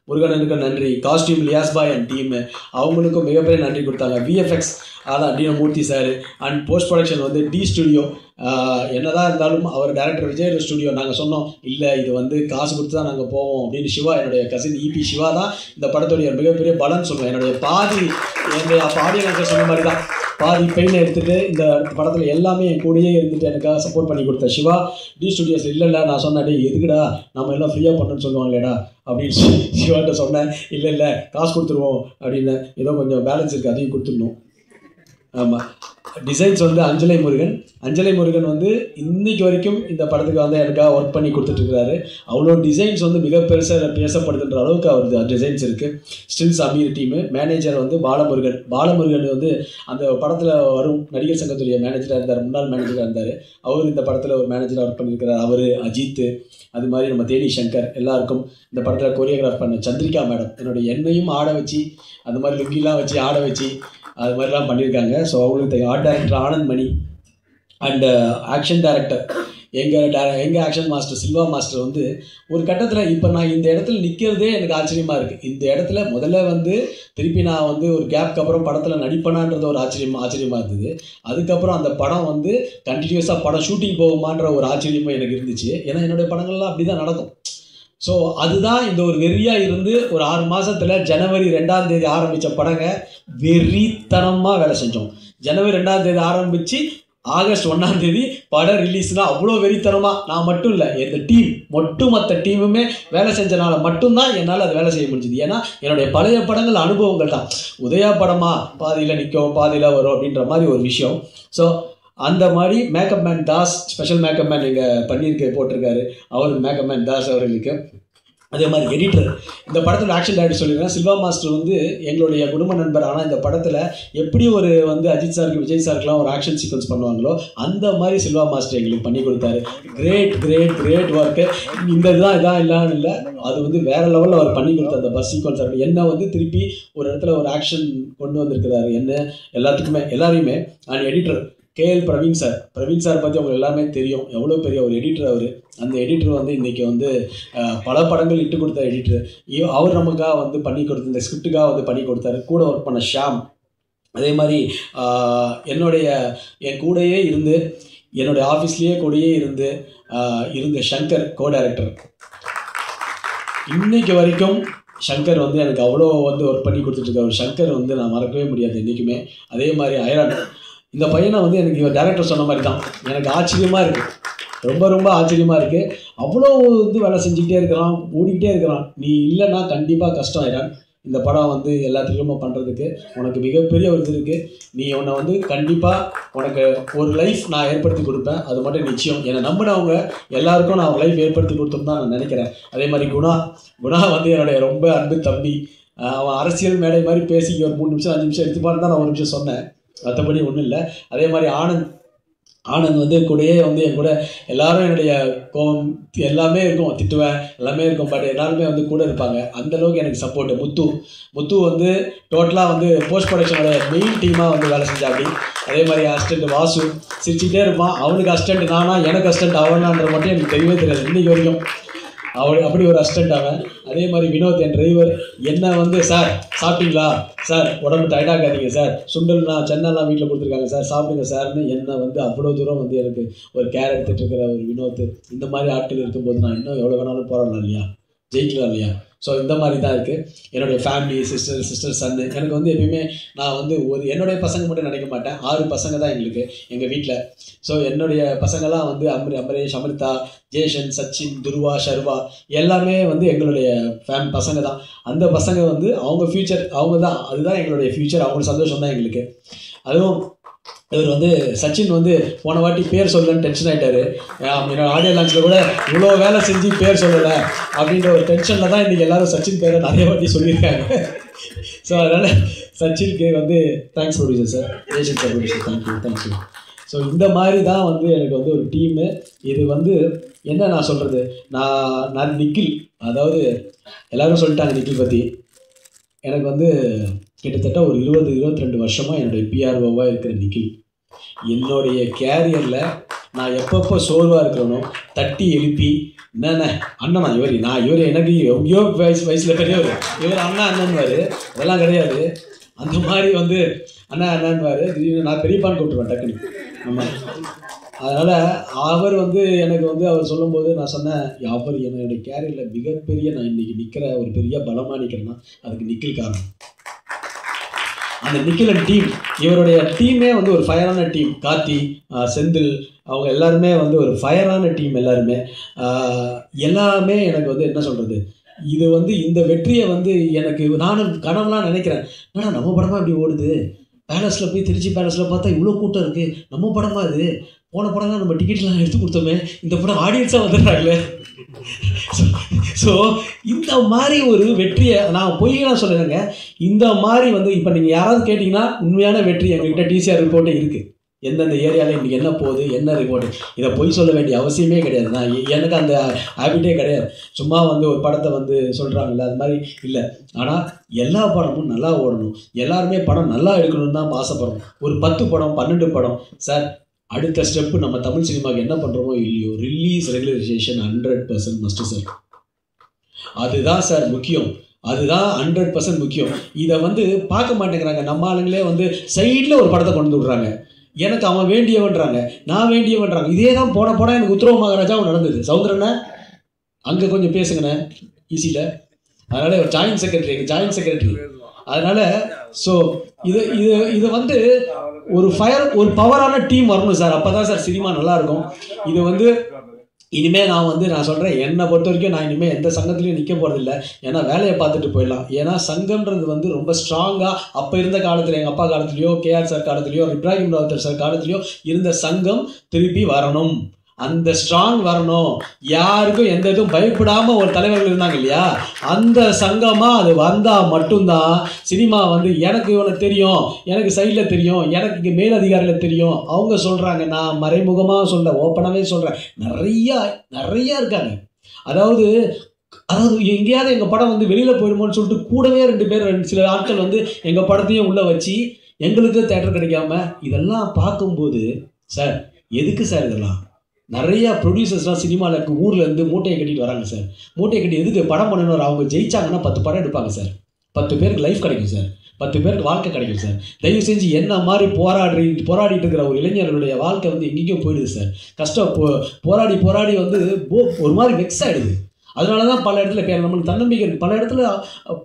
முருகனுக்கு நன்றி, costume Liyas bhai and team அவங்களுக்கும் மிகப்பெரிய நன்றி கொடுத்தாங்க. விஎஃப்எக்ஸ் அதான் TM Murthy sir, and post production வந்து டி ஸ்டுடியோ. என்னதான் இருந்தாலும் அவர் டைரக்டர் விஜய் ஸ்டுடியோ நாங்கள் சொன்னோம் இல்லை இது வந்து காசு கொடுத்து தான் நாங்கள் போவோம் அப்படின்னு. சிவா என்னுடைய கசின் இபி சிவா தான் இந்த படத்துடைய மிகப்பெரிய பலன்னு சொல்லுவேன். என்னுடைய ஆடியன்ஸை சொன்ன மாதிரி தான் பாதி பெயினை எடுத்துகிட்டு இந்த படத்தில் எல்லாமே என் கூடயே இருந்துட்டு எனக்காக சப்போர்ட் பண்ணி கொடுத்த சிவா. டி ஸ்டுடியோஸ் இல்லை நான் சொன்னேன் எதுக்குடா நம்ம எல்லாம் ஃப்ரீயாக பண்ணணும்னு சொல்லுவாங்களேடா அப்படின்னு சிவாட்ட சொன்னேன். இல்லை காசு கொடுத்துருவோம் அப்படின்னு, ஏதோ கொஞ்சம் பேலன்ஸ் இருக்குது அதையும் கொடுத்துடணும். ஆமாம். டிசைன்ஸ் வந்து அஞ்சலை முருகன் வந்து இன்னைக்கு வரைக்கும் இந்த படத்துக்கு வந்து எனக்காக ஒர்க் பண்ணி கொடுத்துட்ருக்காரு. அவ்வளோ டிசைன்ஸ் வந்து மிக பெருசாக பேசப்படுதுன்ற அளவுக்கு அவருக்கு டிசைன்ஸ் இருக்குது. Still Sameer team. மேனேஜர் வந்து பாலமுருகன் வந்து அந்த படத்தில் வரும் நடிகர் சங்கத்துடைய மேனேஜராக இருந்தார், முன்னாள் மேனேஜராக இருந்தார். அவர் இந்த படத்தில் ஒரு மேனேஜராக ஒர்க் பண்ணியிருக்கிறார். அவர் அஜித், அது மாதிரி நம்ம தேனி சங்கர் எல்லாருக்கும் இந்த படத்தில் கொரியோகிராஃப் பண்ண சந்திரிகா மேடம் என்னுடைய என்னையும் ஆட வச்சு அந்த மாதிரி லுங்கிலாம் வச்சு ஆட வச்சு அது மாதிரிலாம் பண்ணியிருக்காங்க. ஸோ அவங்களுக்கு art director Anand Mani and action director எங்கள் ஆக்ஷன் மாஸ்டர் சில்வா மாஸ்டர் வந்து ஒரு கட்டத்தில் இப்போ நான் இந்த இடத்துல நிற்கிறதே எனக்கு ஆச்சரியமாக இருக்குது. இந்த இடத்துல முதல்ல வந்து திருப்பி நான் வந்து ஒரு கேப்க்கு அப்புறம் படத்தில் நடிப்பேனான்றது ஒரு ஆச்சரியமாக இருந்தது. அதுக்கப்புறம் அந்த படம் வந்து கண்டினியூஸாக படம் ஷூட்டிங் போகுமான்ற ஒரு ஆச்சரியமும் எனக்கு இருந்துச்சு. ஏன்னா என்னுடைய படங்கள்லாம் அப்படி தான் நடக்கும். ஸோ அதுதான் இந்த ஒரு வெறியாக இருந்து ஒரு 6 மாதத்தில் ஜனவரி 2ஆம் தேதி ஆரம்பித்த படங்க வெறித்தனமாக வேலை செஞ்சோம். ஜனவரி 2ஆம் தேதி ஆரம்பித்து ஆகஸ்ட் 1ஆம் தேதி படம் ரிலீஸ்னால் அவ்வளோ வெறித்தனமாக நான் மட்டும் இல்லை, எந்த டீம் மொத்த டீமுமே வேலை செஞ்சனால மட்டும்தான் என்னால் அது வேலை செய்ய முடிஞ்சுது. ஏன்னா என்னுடைய பழைய படங்கள் அனுபவங்கள் தான். உதயா படமாக பாதியில் நிற்கும் பாதியில் வரும் அப்படின்ற மாதிரி ஒரு விஷயம். ஸோ அந்த மாதிரி makeup man Das, special makeup man இங்கே போட்டிருக்காரு. அவர் மேக்கப் மேன் தாஸ் அவர்களுக்கு. அதே மாதிரி எடிட்டர், இந்த படத்தில் ஆக்ஷன் டைரக்டர் சொல்லியிருக்கேன் சில்வா மாஸ்டர் வந்து எங்களுடைய குடும்ப நண்பர். ஆனால் இந்த படத்தில் எப்படி ஒரு வந்து அஜித் சாருக்கு விஜய் சாருக்குலாம் ஒரு ஆக்ஷன் சீக்வன்ஸ் பண்ணுவாங்களோ அந்த மாதிரி சில்வா மாஸ்டர் எங்களுக்கு பண்ணி கொடுத்தாரு. Great work. இந்த இதான் இல்லாமல் இல்லை, அது வந்து வேறு லெவலில் அவர் பண்ணி கொடுத்த அந்த பஸ் சீக்வன்ஸ் என்ன வந்து திருப்பி ஒரு இடத்துல ஒரு ஆக்ஷன் கொண்டு வந்திருக்கிறாரு என்ன எல்லாரையுமே. And editor KL Praveen sir பற்றி அவங்க எல்லாமே தெரியும், எவ்வளோ பெரிய ஒரு எடிட்டர் அவர். அந்த எடிட்டர் வந்து இன்றைக்கி வந்து பல படங்கள் இட்டு கொடுத்த எடிட்டர். அவர் நமக்காக வந்து பண்ணி கொடுத்த இந்த ஸ்கிரிப்டுக்காக வந்து பண்ணி கொடுத்தாரு. கூட ஒர்க் பண்ண ஷாம், அதே மாதிரி என் கூடையே இருந்து என்னுடைய ஆஃபீஸ்லேயே கூடயே இருந்த சங்கர் கோ-டைரக்டர். இன்னைக்கு வரைக்கும் சங்கர் வந்து எனக்கு அவ்வளோ வந்து ஒர்க் பண்ணி கொடுத்துட்ருக்காரு. சங்கர் வந்து நான் மறக்கவே முடியாது என்றைக்குமே. அதே மாதிரி ஐரான், இந்த பையனை வந்து எனக்கு இவர் டேரக்டர் சொன்ன மாதிரி தான் எனக்கு ஆச்சரியமாக இருக்குது, ரொம்ப ஆச்சரியமாக இருக்குது. அவ்வளோ வந்து வேலை செஞ்சுக்கிட்டே இருக்கிறான், ஓடிக்கிட்டே இருக்கிறான். நீ இல்லைன்னா கண்டிப்பாக கஷ்டம் ஐரான். இந்த படம் வந்து எல்லாத்துலேயுமே பண்ணுறதுக்கு உனக்கு மிகப்பெரிய ஒரு இது இருக்குது. நீ உன்னை வந்து கண்டிப்பாக உனக்கு ஒரு லைஃப் நான் ஏற்படுத்தி கொடுப்பேன், அது மட்டும் நிச்சயம். என்னை நம்பினவங்க எல்லாருக்கும் நான் ஒரு லைஃப் ஏற்படுத்தி கொடுத்தோம்னு தான் நான் நினைக்கிறேன். அதே மாதிரி குணா வந்து என்னுடைய ரொம்ப அன்பு தம்பி. அவன் அரசியல் மேடை மாதிரி பேசி ஒரு 3 நிமிஷம் 5 நிமிஷம் எடுத்துப்பான்னு தான் நான் 1 நிமிஷம் சொன்னேன், மற்றபடி ஒன்றும் இல்லை. அதே மாதிரி ஆனந்த் வந்து கூடயே வந்து என் கூட எல்லாரும் என்னுடைய கோபம் எல்லாமே இருக்கும், திட்டுவேன் எல்லாமே இருக்கும், பட் எல்லாருமே வந்து கூட இருப்பாங்க. அந்தளவுக்கு எனக்கு சப்போர்ட்டு. முத்து வந்து டோட்டலாக வந்து போஸ்ட் ப்ரொடக்ஷனோட மெயின் டீமாக வந்து வேலை செஞ்சாப்படி. அதே மாதிரி அசிஸ்டண்ட் வாசு சிரிச்சுக்கிட்டே இருப்பான். அவனுக்கு அசிஸ்டண்ட் நானா, எனக்கு அசிஸ்டண்ட் அவனான்ற மட்டும் எனக்கு தெரியவே தெரியாது இன்றைக்கி வரைக்கும். அப்படி ஒரு அசிஸ்டண்ட் அவன். அதே மாதிரி வினோத் என் டிரைவர் என்னை வந்து சார் சாப்பிட்டீங்களா சார், உடம்பு டயர்டாகாதீங்க சார், சுண்டல்னா சென்னெல்லாம் வீட்டில் கொடுத்துருக்காங்க சார், சாப்பிடுங்க சார்னு என்னை வந்து அவ்வளோ தூரம் வந்து எனக்கு ஒரு கேர் எடுத்துகிட்டு இருக்கிற ஒரு வினோத். இந்த மாதிரி ஆட்கள் இருக்கும்போது நான் இன்னும் எவ்வளோ வேணாலும் போராடலாம் இல்லையா, ஜெயிக்கலாம் இல்லையா. ஸோ இந்த மாதிரி தான் இருக்குது. என்னுடைய ஃபேமிலி சிஸ்டர் சன்னு எனக்கு வந்து எப்பயுமே நான் வந்து என்னுடைய பசங்க மட்டும் நினைக்க மாட்டேன். 6 பசங்க தான் எங்களுக்கு எங்கள் வீட்டில். ஸோ என்னுடைய பசங்கள்லாம் வந்து அமரேஷ், அமிர்தா, ஜேஷன், சச்சின், துருவா, ஷர்வா எல்லாமே வந்து எங்களுடைய பசங்க தான். அந்த பசங்க வந்து அவங்க ஃப்யூச்சர், அதுதான் எங்களுடைய ஃப்யூச்சர். அவங்களோட சந்தோஷம் தான் எங்களுக்கு. அதுவும் இவர் வந்து சச்சின் வந்து போன வாட்டி பேர் சொல்லலன்னு டென்ஷன் ஆகிட்டார். என்னோட ஆடியோ லான்ச்சில் கூட இவ்வளோ வேலை செஞ்சு பேர் சொல்லலை அப்படின்ற ஒரு டென்ஷனில் தான் இன்றைக்கி எல்லோரும் சச்சின் பேரை நிறைய வாட்டி சொல்லியிருக்காங்க. ஸோ அதனால் சச்சினுக்கு வந்து thanks producer sir, Jaison sir producer, thank you. So இந்த மாதிரி தான் வந்து எனக்கு வந்து ஒரு டீமு. இது வந்து என்ன நான் சொல்கிறது, நான் நிக்கில், அதாவது எல்லோரும் சொல்லிட்டாங்க நிக்கில் பற்றி. எனக்கு வந்து கிட்டத்தட்ட ஒரு 20-22 வருஷமாக என்னுடைய பிஆர்ஓவாக இருக்கிற நிக்கில் என்னுடைய கேரியரில் நான் எப்பப்போ சோர்வாக இருக்கிறனோ தட்டி எழுப்பி என்னென்ன அண்ணனா இவர் எனக்கு எங்கேயோ வயசில் பெரியவர், இவர் அண்ணன்வார், அதெல்லாம் கிடையாது. அந்த மாதிரி வந்து அண்ணன்வார். நான் பெரியப்பான்னு கூப்பிட்டுருவேன் டக்குன்னு. ஆமாம், அதனால் அவர் வந்து எனக்கு வந்து அவர் சொல்லும்போது நான் சொன்னேன், அவர் என்னுடைய கேரியரில் மிகப்பெரிய நான் இன்றைக்கி நிற்கிற ஒரு பெரிய பலமாக நிற்கிறேன்னா அதுக்கு நிக்கில் காரணம். அந்த நிக்கிலன் டீம், இவருடைய டீமே வந்து ஒரு ஃபயரான டீம். கார்த்தி, செந்தில், அவங்க எல்லாருமே வந்து ஒரு ஃபயரான டீம். எல்லாமே எனக்கு வந்து என்ன சொல்கிறது, இது வந்து இந்த வெற்றியை வந்து எனக்கு நானும் கனவுலாம் நினைக்கிறேன். ஆனால் நம்ம படமாக இப்படி ஓடுது, பேலஸில் போய் திருச்சி பேலஸில் பார்த்தா இவ்வளோ கூட்டம் இருக்குது, நம்ம படமாக இது, போன படம்லாம் நம்ம டிக்கெட்லாம் எடுத்து கொடுத்தோமே, இந்த படம் ஆடியன்ஸாக வந்துடுறாங்களே. ஸோ இந்த மாதிரி ஒரு வெற்றியை நான் பொய்யெல்லாம் சொல்லுறேங்க. இந்த மாதிரி வந்து இப்போ நீங்கள் யாராவது கேட்டிங்கன்னா உண்மையான வெற்றி எங்கள்கிட்ட டிசிஆர் ரிப்போர்ட்டே இருக்குது. எந்தெந்த ஏரியாவில் இன்றைக்கி என்ன போகுது, என்ன ரிப்போர்ட்டு, இதை பொய் சொல்ல வேண்டிய அவசியமே கிடையாது. நான் எனக்கு அந்த ஹேபிட்டே கிடையாது. சும்மா வந்து ஒரு படத்தை வந்து சொல்கிறாங்கல்ல, அது மாதிரி இல்லை. ஆனால் எல்லா படமும் நல்லா ஓடணும், எல்லாருமே படம் நல்லா எடுக்கணும்னு தான் ஆசைப்படணும். ஒரு 10 படம் 12 படம் சார், அடுத்த ஸ்டெப்பு நம்ம தமிழ் சினிமாவுக்கு என்ன பண்ணுறோமோ இல்லையோ, ரிலீஸ் ரெகுலரைசேஷன் 100% மஸ்ட்டு சார். அதுதான் சார் முக்கியம், அதுதான் 100% முக்கியம். இதை வந்து பார்க்க மாட்டேங்கிறாங்க. நம்ம ஆளுங்களே வந்து சைடில் ஒரு படத்தை கொண்டு விடுறாங்க. எனக்கு அவன் வேண்டியவன்றாங்க, நான் வேண்டியவன்றாங்க. இதே தான் போன படம் எனக்கு உத்தரவு மகாராஜாவும் நடந்தது. சௌந்தரண்ணே அங்கே கொஞ்சம் பேசுங்கண்ணே ஈஸியில். அதனால் ஒரு ஜாயின்ட் செக்ரட்டரி அதனால் ஸோ இது வந்து ஒரு ஒரு பவரான டீம் வரணும் சார். அப்போ தான் சார் சினிமா நல்லாயிருக்கும். இது வந்து இனிமேல் நான் சொல்கிறேன், என்னை பொறுத்த வரைக்கும் நான் இனிமேல் எந்த சங்கத்துலேயும் நிற்க போகிறதில்ல. ஏன்னா வேலையை பார்த்துட்டு போயிடலாம். ஏன்னா சங்கம்ன்றது வந்து ரொம்ப ஸ்ட்ராங்காக அப்போ இருந்த காலத்தில், எங்கள் அப்பா காலத்துலேயோ, கேஆர் சார் காலத்துலேயோ, இப்ராஹிம் ராவுத்தர் சார் காலத்துலேயோ இருந்த சங்கம் திருப்பி வரணும். அந்த ஸ்ட்ராங் வரணும். யாருக்கும் எந்த இதுவும் பயப்படாமல் ஒரு தலைவர்கள் இருந்தாங்க இல்லையா, அந்த சங்கமாக அது வந்தால் மட்டும்தான் சினிமா வந்து எனக்கு இவனை தெரியும், எனக்கு சைடில் தெரியும், எனக்கு இங்கே மேலதிகாரியில் தெரியும், அவங்க சொல்கிறாங்க, நான் மறைமுகமாக சொல்கிறேன், ஓப்பனாகவே சொல்கிறேன், நிறையா இருக்காங்க. அதாவது எங்கேயாவது எங்கள் படம் வந்து வெளியில் போயிடுமோன்னு சொல்லிட்டு கூடவே 2 பேர் சில ஆட்கள் வந்து எங்கள் படத்தையும் உள்ளே வச்சு எங்களுக்கு தேட்டர் கிடைக்காம, இதெல்லாம் பார்க்கும்போது சார் எதுக்கு சார் இதெல்லாம்? நிறையா ப்ரொடியூசர்ஸ்லாம் சினிமாவில் ஊர்லேருந்து மூட்டையை கட்டிட்டு வராங்க சார். மூட்டையை கட்டி எதுக்கு படம் பண்ணணும்? அவங்க ஜெயிச்சாங்கன்னா 10 படம் எடுப்பாங்க சார். 10 பேருக்கு லைஃப் கிடைக்கும் சார், 10 பேருக்கு வாழ்க்கை கிடைக்கும் சார். தயவு செஞ்சு என்ன மாதிரி போராடிட்டு இருக்கிற ஒரு இளைஞர்களுடைய வாழ்க்கை வந்து எங்கேயோ போயிடுது சார். கஷ்டம் போராடி வந்து ஒரு மாதிரி வெக்ஸ் ஆகிடுது. அதனால தான் பல இடத்துல நம்மளுக்கு தன்னம்பிக்கை இருக்குது. பல இடத்துல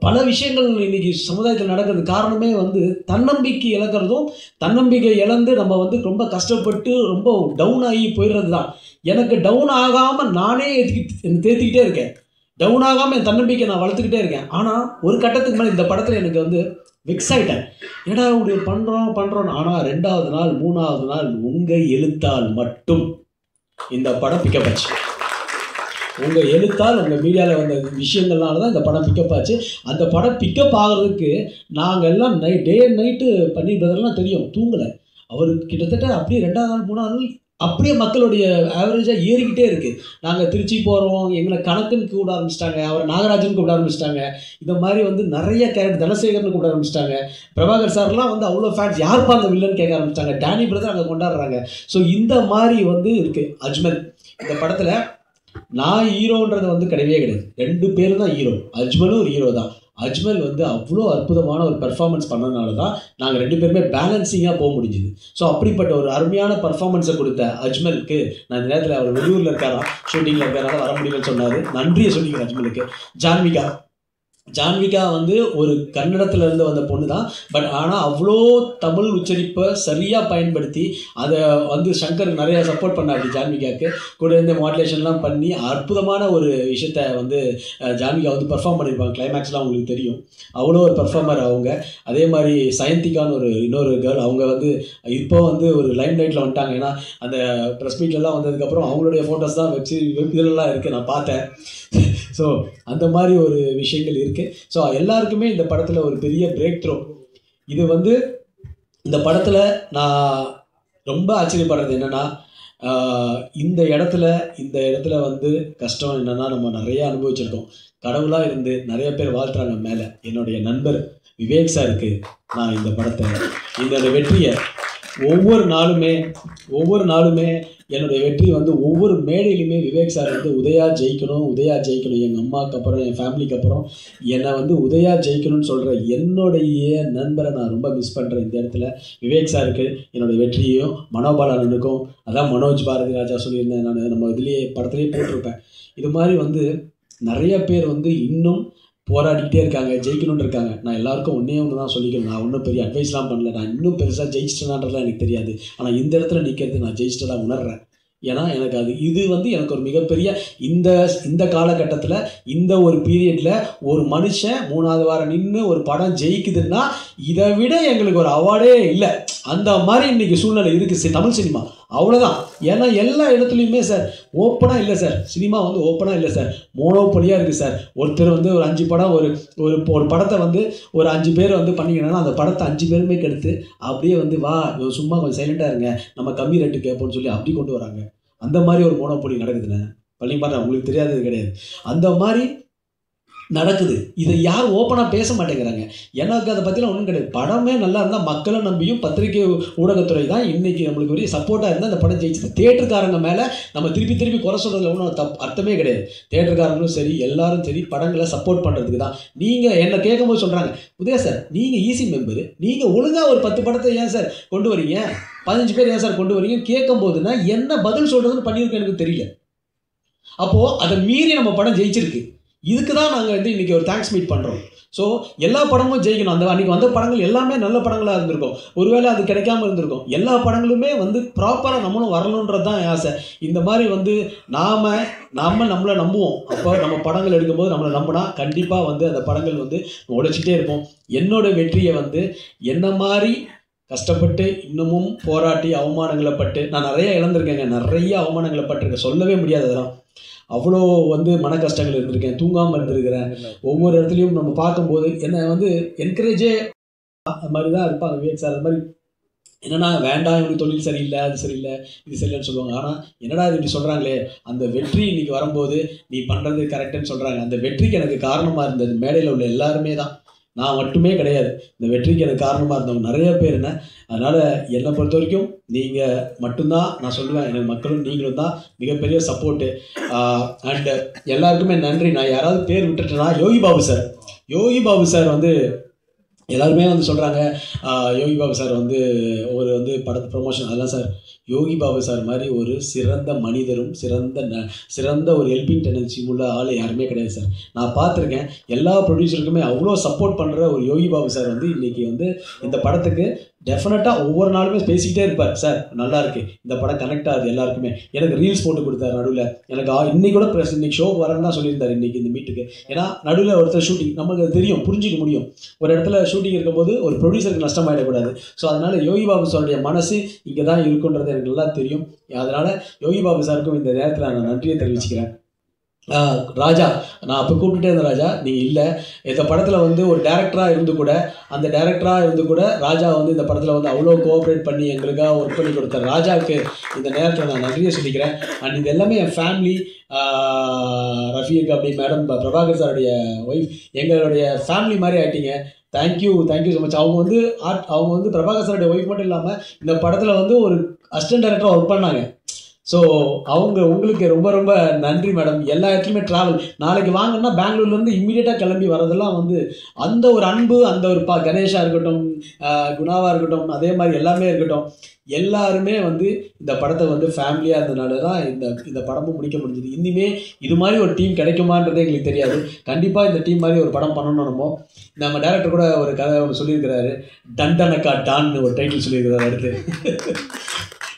பல விஷயங்கள் இன்றைக்கி சமுதாயத்தில் நடக்கிறது காரணமே வந்து தன்னம்பிக்கை இழக்கிறதும், தன்னம்பிக்கை இழந்து நம்ம வந்து ரொம்ப கஷ்டப்பட்டு ரொம்ப டவுன் ஆகி போயிடுறது தான். எனக்கு டவுன் ஆகாமல் நானே தேத்திக்கிட்டே இருக்கேன். டவுன் ஆகாமல் என் தன்னம்பிக்கை நான் வளர்த்துக்கிட்டே இருக்கேன். ஆனால் ஒரு கட்டத்துக்கு மேலே இந்த படத்தில் எனக்கு வந்து வெக்ஸ் ஆகிட்டேன். ஏடா இப்படி பண்ணுறோன்னு. ஆனால் 2வது நாள் 3வது நாள் உங்கள் எழுத்தால் மட்டும் இந்த படம் பிக்கப் ஆச்சு. உங்கள் எழுத்தால் உங்கள் மீடியாவில் வந்த விஷயங்கள்னால தான் இந்த படம் பிக்கப் ஆச்சு. அந்த படம் பிக்கப் ஆகிறதுக்கு நாங்கள் எல்லாம் டே அண்ட் நைட்டு பன்னீர் பிரதர்லாம் தெரியும், தூங்கலை. அவர் கிட்டத்தட்ட அப்படியே 2வது நாள் 3வது நாள் அப்படியே மக்களுடைய ஆவரேஜாக ஏறிக்கிட்டே இருக்குது. நாங்கள் திருச்சி போகிறோம், எங்களை கணக்குன்னு கூப்பிட ஆரம்பிச்சிட்டாங்க, அவரை நாகராஜன் கூப்பிட ஆரம்பிச்சிட்டாங்க. இந்த மாதிரி வந்து நிறைய கேரக்டர், தனசேகர்னு கூப்பிட ஆரம்பிச்சிட்டாங்க. பிரபாகர் சார்லாம் வந்து அவ்வளோ ஃபேன்ஸ், யாருப்பா அந்த வில்லன் கேட்க ஆரம்பிச்சிட்டாங்க. டேனி பிரதர் அங்கே கொண்டாடுறாங்க. ஸோ இந்த மாதிரி வந்து இருக்குது. அஜ்மல் இந்த படத்தில் நான் ஹீரோன்றது வந்து கிடையவே கிடையாது. 2 பேர் தான் ஹீரோ. அஜ்மலும் ஒரு ஹீரோ தான். அஜ்மல் வந்து அவ்வளோ அற்புதமான ஒரு பெர்ஃபார்மன்ஸ் பண்ணனால தான் நாங்கள் 2 பேருமே பேலன்சிங்காக போக முடிஞ்சுது. ஸோ அப்படிப்பட்ட ஒரு அருமையான பர்ஃபார்மன்ஸை கொடுத்த அஜ்மலுக்கு நான் இந்த நேரத்தில் அவர் வெளியூரில் இருக்காராம், ஷூட்டிங்கில் இருக்காரால வர முடியும்னு சொன்னார். நன்றியை சொல்லிக்கிறேன் அஜ்மலுக்கு. ஜான்விகா வந்து ஒரு கன்னடத்தில் இருந்து வந்த பொண்ணு தான். பட் ஆனால் அவ்வளோ தமிழ் உச்சரிப்பை சரியாக பயன்படுத்தி அதை வந்து சங்கர் நிறையா சப்போர்ட் பண்ணாரு ஜான்விகாவுக்கு. கூட இருந்து மாடுலேஷன்லாம் பண்ணி அற்புதமான ஒரு விஷயத்தை வந்து ஜான்விகா வந்து பெர்ஃபார்ம் பண்ணியிருப்பாங்க. கிளைமேக்ஸ்லாம் அவங்களுக்கு தெரியும். அவ்வளோ ஒரு பெர்ஃபார்மர் அவங்க. அதே மாதிரி சயந்திகான்னு இன்னொரு கேர்ள், அவங்க வந்து இப்போ வந்து ஒரு லைம் லைட்டில் வந்துட்டாங்க. ஏன்னா அந்த ப்ரெஸ் மீட்லலாம் வந்ததுக்கப்புறம் அவங்களுடைய ஃபோட்டோஸ் தான் இதெல்லாம் இருக்குது, நான் பார்த்தேன். ஸோ அந்த மாதிரி ஒரு விஷயங்கள் இருக்குது. ஸோ எல்லாருக்குமே இந்த படத்தில் ஒரு பெரிய பிரேக் த்ரோ. இது வந்து இந்த படத்தில் நான் ரொம்ப ஆச்சரியப்படுறது என்னென்னா, இந்த இடத்துல வந்து கஷ்டம் என்னென்னா, நம்ம நிறையா அனுபவிச்சிருக்கோம். கடவுளாக இருந்து நிறைய பேர் வாழ்த்துறாங்க மேலே. என்னுடைய நண்பர் விவேக் சாருக்கு நான் இந்த படத்தை, இந்த வெற்றியை ஒவ்வொரு நாளுமே என்னுடைய வெற்றி வந்து ஒவ்வொரு மேடையிலுமே விவேக் சார் வந்து உதயா ஜெயிக்கணும். எங்கள் அம்மாவுக்கு அப்புறம் என் ஃபேமிலிக்கு அப்புறம் என்னை வந்து உதயா ஜெயிக்கணும்னு சொல்கிற என்னுடைய நண்பரை நான் ரொம்ப மிஸ் பண்ணுறேன். இந்த இடத்துல விவேக் சாருக்கு என்னுடைய வெற்றியையும், மனோபாலனுக்கும், அதான் மனோஜ் பாரதி ராஜா சொல்லியிருந்தேன், நான் நம்ம இதுலேயே படத்துலேயே போட்டிருப்பேன். இது மாதிரி வந்து நிறைய பேர் வந்து இன்னும் போராடிக்கிட்டே இருக்காங்க, ஜெயிக்கணும்னு இருக்காங்க. நான் எல்லாருக்கும் ஒன்று தான் சொல்லிக்கிறேன். நான் ஒன்றும் பெரிய அட்வைஸ்லாம் பண்ணல. நான் இன்னும் பெருசாக ஜெயிச்சிட்டேனான்றதுலாம் எனக்கு தெரியாது. ஆனால் இந்த இடத்துல நிற்கிறது நான் ஜெயிச்சிட்டதாக உணர்றேன். ஏன்னா எனக்கு அது இது வந்து எனக்கு ஒரு மிகப்பெரிய இந்த இந்த காலகட்டத்தில் இந்த ஒரு பீரியடில் ஒரு மனுஷன் 3வது வாரம் நின்று ஒரு படம் ஜெயிக்குதுன்னா இதை விட எங்களுக்கு ஒரு அவார்டே இல்லை. அந்த மாதிரி இன்றைக்கி சூழ்நிலை இருக்குது தமிழ் சினிமா. அவ்வளோதான். ஏன்னா எல்லா இடத்துலையுமே சார் ஓப்பனாக இல்லை சார், சினிமா வந்து ஓப்பனாக இல்லை சார், மோனோபொலியாக இருக்குது சார். ஒருத்தர் வந்து ஒரு 5 படம் ஒரு ஒரு படத்தை வந்து ஒரு 5 பேர் வந்து பண்ணிக்கணும்னா அந்த படத்தை 5 பேருமே கெடுத்து அப்படியே வந்து வா சும்மா கொஞ்சம் சைலண்டாக இருங்க நம்ம கம்மி ரேட்டு கேட்போம்னு சொல்லி அப்படி கொண்டு வராங்க. அந்த மாதிரி ஒரு மோனோபொலி நடக்குதுண்ணே. பள்ளிப்பாட்டா உங்களுக்கு தெரியாதது கிடையாது. அந்த மாதிரி நடக்குது. இதை யார் ஓப்பனாக பேச மாட்டேங்கிறாங்க. எனக்கு அதை பற்றிலாம் ஒன்றும் கிடையாது. படமே நல்லா இருந்தால் மக்களை நம்பியும் பத்திரிகை ஊடகத்துறை தான் இன்றைக்கி நம்மளுக்கு ஒரு சப்போர்ட்டாக இருந்தால் அந்த படம் ஜெயிச்சு. தேட்டருக்காரங்க மேலே நம்ம திருப்பி குறை சொல்கிறதுல ஒன்றும் அர்த்தமே கிடையாது. தேட்டருக்காரங்களும் சரி எல்லாரும் சரி படங்களை சப்போர்ட் பண்ணுறதுக்கு தான். நீங்கள் என்னை கேட்கும்போது சொல்கிறாங்க, உதயா சார் நீங்கள் ஈசி மெம்பரு, நீங்கள் ஒழுங்காக ஒரு 10 படத்தை ஏன் சார் கொண்டு வரீங்க, 15 பேர் ஏன் சார் கொண்டு வரீங்கன்னு கேட்கும்போதுன்னா என்ன பதில் சொல்கிறதுன்னு பண்ணியிருக்கேன் எனக்கு தெரியல. அப்போது அதை மீறி நம்ம படம் ஜெயிச்சிருக்கு. இதுக்கு தான் நாங்கள் வந்து இன்றைக்கி ஒரு தேங்க்ஸ் மீட் பண்ணுறோம். ஸோ எல்லா படமும் ஜெயிக்கணும். அந்த அன்றைக்கி வந்த படங்கள் எல்லாமே நல்ல படங்களாக இருந்திருக்கும். ஒருவேளை அது கிடைக்காம இருந்திருக்கும். எல்லா படங்களுமே வந்து ப்ராப்பராக நம்மளும் வரணுன்றது தான் ஆசை. இந்த மாதிரி வந்து நம்மளை நம்புவோம். அப்போ நம்ம படங்கள் எடுக்கும்போது நம்மளை நம்பினா கண்டிப்பாக வந்து அந்த படங்கள் வந்து உடைச்சிட்டே இருப்போம். என்னோடய வெற்றியை வந்து என்ன மாதிரி கஷ்டப்பட்டு இன்னமும் போராட்டி அவமானங்களை பட்டு நான் நிறைய இழந்திருக்கேங்க, நிறைய அவமானங்களை பட்டிருக்கேன், சொல்லவே முடியாது. அதெல்லாம் அவ்வளோ வந்து மன கஷ்டங்கள் இருந்திருக்கேன், தூங்காமல் இருந்திருக்கிறேன். ஒவ்வொரு இடத்துலையும் நம்ம பார்க்கும்போது என்னை வந்து என்கரேஜே அது மாதிரி தான் இருப்பாங்க விவேக் சார். அது மாதிரி என்னன்னா வேண்டாம் இவனுக்கு தொழில் சரியில்லை, அது சரியில்லை, இது சரியில்லைன்னு சொல்லுவாங்க. ஆனால் என்னடா இது இப்படி சொல்கிறாங்களே, அந்த வெற்றி இன்றைக்கி வரும்போது நீ பண்ணுறது கரெக்டுன்னு சொல்கிறாங்க. அந்த வெற்றிக்கு எனக்கு காரணமாக இருந்தது மேடையில் உள்ள எல்லாருமே தான், நான் மட்டுமே கிடையாது. இந்த வெற்றிக்கு எனக்கு காரணமாக இருந்தவங்க நிறைய பேர். அதனால் என்னை பொறுத்த வரைக்கும் நீங்கள் மட்டும்தான் நான் சொல்லுவேன். எனக்கு மக்களும் நீங்களும் தான் மிகப்பெரிய சப்போர்ட்டு. அண்டு எல்லாருக்குமே நன்றி. நான் யாராவது பேர் விட்டுட்டேன்னா யோகி பாபு சார் வந்து எல்லாருமே வந்து சொல்கிறாங்க யோகி பாபு சார் வந்து ஒரு வந்து படத்து ப்ரொமோஷன் அதெல்லாம் சார். யோகி பாபு சார் மாதிரி ஒரு சிறந்த மனிதரும் சிறந்த ஒரு ஹெல்பிங் டெண்டன்சி உள்ள ஆள் யாருமே கிடையாது சார். நான் பார்த்துருக்கேன். எல்லா ப்ரொடியூசருக்குமே அவ்வளோ சப்போர்ட் பண்ணுற ஒரு யோகி பாபு சார் வந்து இன்றைக்கி வந்து இந்த படத்துக்கு டெஃபினட்டாக ஒவ்வொரு நாளுமே பேசிக்கிட்டே இருப்பார். சார் நல்லா இருக்குது, இந்த படம் கனெக்ட் ஆகுது எல்லாருக்குமே. எனக்கு ரீல்ஸ் போட்டு கொடுத்தாரு நடுவில். எனக்கு இன்றைக்கி கூட இன்றைக்கி ஷோக்கு வரேன்னு தான் சொல்லியிருந்தார் இன்றைக்கி இந்த மீட்டுக்கு. ஏன்னா நடுவில் ஒருத்தர் ஷூட்டிங் நமக்கு தெரியும், புரிஞ்சிக்க முடியும். ஒரு இடத்துல ஷூட்டிங் இருக்கும்போது ஒரு ப்ரொடியூசருக்கு நஷ்டமாயிடக்கூடாது. ஸோ அதனால் யோகி பாபு சாருடைய மனசு இங்கே தான் இருக்குன்றது எனக்கு நல்லா தெரியும். அதனால் யோகி பாபு சாருக்கும் இந்த நேரத்தில் நான் நன்றியை தெரிவிச்சுக்கிறேன். ராஜா, நான் அப்போ கூப்பிட்டுட்டே இருந்தேன், ராஜா நீங்கள் இல்லை. இந்த படத்தில் வந்து ஒரு டேரக்டராக இருந்து கூட ராஜா வந்து இந்த படத்தில் வந்து அவ்வளோ கோஆப்ரேட் பண்ணி எங்களுக்காக ஒர்க் பண்ணி கொடுத்தார். ராஜாவுக்கு இந்த நேரத்தில் நான் நன்றியை சொல்லிக்கிறேன். அண்ட் இது எல்லாமே என் ஃபேமிலி, ரஃபீக் அப்படி மேடம், பிரபாகர் சாருடைய ஒய்ஃப், எங்களுடைய ஃபேமிலி மாதிரி ஆகிட்டீங்க. Thank you so much. அவங்க வந்து பிரபாகர் சாருடைய ஒய்ஃப் மட்டும் இல்லாமல் இந்த படத்தில் வந்து ஒரு அசிஸ்டன்ட் டைரக்டராக ஒர்க் பண்ணாங்க. ஸோ உங்களுக்கு ரொம்ப ரொம்ப நன்றி மேடம். எல்லா இடத்துலையுமே ட்ராவல், நாளைக்கு வாங்கன்னா பெங்களூர்லேருந்து இம்மீடியட்டாக கிளம்பி வரதெல்லாம் வந்து அந்த ஒரு அன்பு, அந்த ஒரு கணேஷாக இருக்கட்டும், குணாவாக இருக்கட்டும், அதே மாதிரி எல்லாமே இருக்கட்டும், எல்லாருமே வந்து இந்த படத்தை வந்து ஃபேமிலியாக இருந்ததுனால தான் இந்த படமும் முடிக்க முடிஞ்சுது. இனிமே இது மாதிரி ஒரு டீம் கிடைக்குமான்றதே எங்களுக்கு தெரியாது. கண்டிப்பாக இந்த டீம் மாதிரி ஒரு படம் பண்ணணும். நம்ம டேரக்டர் கூட ஒரு கதை ஒன்று சொல்லியிருக்கிறாரு, டண்டனக்கா டான்னு ஒரு டைட்டில் சொல்லியிருக்கிறாரு. அடுத்து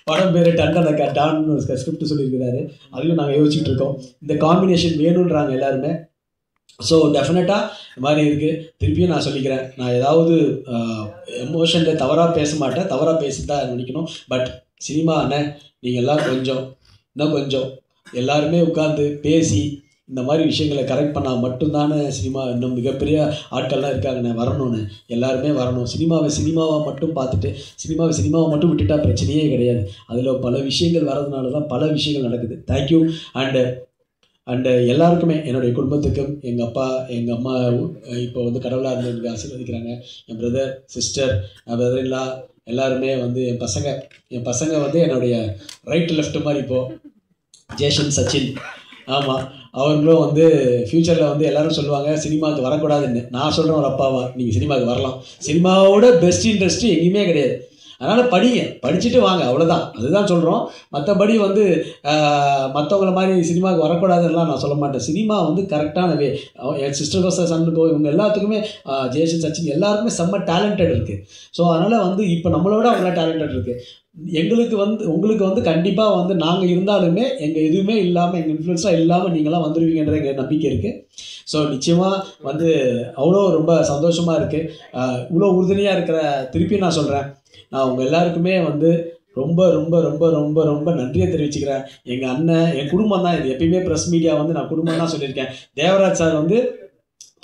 படம் பேர் டண்டனக்கா டான்னு ஒரு ஸ்கிரிப்ட் சொல்லியிருக்கிறாரு. அதையும் நாங்கள் யோசிச்சுட்டு இருக்கோம். இந்த காம்பினேஷன் வேணுன்றாங்க எல்லாருமே. ஸோ டெஃபினட்டாக இந்த மாதிரி இருக்குது. திருப்பியும் நான் சொல்லிக்கிறேன், நான் ஏதாவது எமோஷனில் தவறாக பேச மாட்டேன், தவறாக பேசி தான் நினைக்கணும். பட் சினிமா நீங்கள் எல்லாம் இன்னும் கொஞ்சம் எல்லாருமே உட்காந்து பேசி இந்த மாதிரி விஷயங்களை கரெக்ட் பண்ணால் மட்டும்தானே சினிமா இன்னும் மிகப்பெரிய ஆட்கள்லாம் இருக்காங்கண்ணே, வரணும்னு எல்லாருமே வரணும். சினிமாவை மட்டும் பார்த்துட்டு சினிமாவை மட்டும் விட்டுட்டா பிரச்சனையே கிடையாது. அதில் பல விஷயங்கள் வரதுனால தான் பல விஷயங்கள் நடக்குது. தேங்க்யூ. அண்டு எல்லாருக்குமே, என்னுடைய குடும்பத்துக்கும், எங்கள் அப்பா எங்கள் அம்மா இப்போ வந்து கடவுளாக இருந்து எனக்கு ஆசீர்வதிக்கிறாங்க. என் பிரதர், சிஸ்டர், பிரதர் இல்லா எல்லாருமே வந்து என் பசங்க வந்து என்னுடைய ரைட்டு லெஃப்ட் மாதிரி இப்போது ஜேஷன், சச்சின். ஆமாம், அவங்களும் வந்து ஃப்யூச்சரில் வந்து எல்லோரும் சொல்லுவாங்க சினிமாவுக்கு வரக்கூடாதுன்னு. நான் சொல்கிறேன் ஒரு அப்பாவா, நீங்கள் சினிமாவுக்கு வரலாம். சினிமாவோட பெஸ்ட் இண்டஸ்ட்ரி எங்கேயுமே கிடையாது. அதனால் படிச்சுட்டு வாங்க, அவ்வளோதான். அதுதான் சொல்கிறோம். மற்றபடி வந்து மற்றவங்கள மாதிரி சினிமாவுக்கு வரக்கூடாதுன்னெலாம் நான் சொல்ல மாட்டேன். சினிமா வந்து கரெக்டான வே. என் சிஸ்டருக்கோ சன்னுக்கோ இவங்க எல்லாத்துக்குமே, ஜேசன், சச்சின் எல்லாருக்குமே செம்ம டேலண்டட் இருக்குது. ஸோ அதனால் வந்து இப்போ நம்மளோட அவங்களாம் டேலண்டட் இருக்குது. உங்களுக்கு வந்து கண்டிப்பாக வந்து நாங்கள் இருந்தாலுமே எங்கள் எதுவுமே இல்லாமல் எங்கள் இன்ஃப்ளூயன்ஸாக இல்லாமல் நீங்களாம் வந்துடுவீங்கன்ற எங்கள் நம்பிக்கை இருக்குது. ஸோ நிச்சயமாக வந்து அவ்வளோ ரொம்ப சந்தோஷமாக இருக்குது. இவ்வளோ உறுதுணையாக இருக்கிற திருப்பி நான் சொல்கிறேன், நான் உங்கள் எல்லாருக்குமே வந்து ரொம்ப ரொம்ப ரொம்ப ரொம்ப ரொம்ப நன்றியை தெரிவிச்சுக்கிறேன். எங்கள் அண்ணன், என் குடும்பம் தான் இது. எப்பயுமே ப்ரெஸ் மீடியா வந்து நான் குடும்பம் தான் சொல்லியிருக்கேன். தேவராஜ் சார் வந்து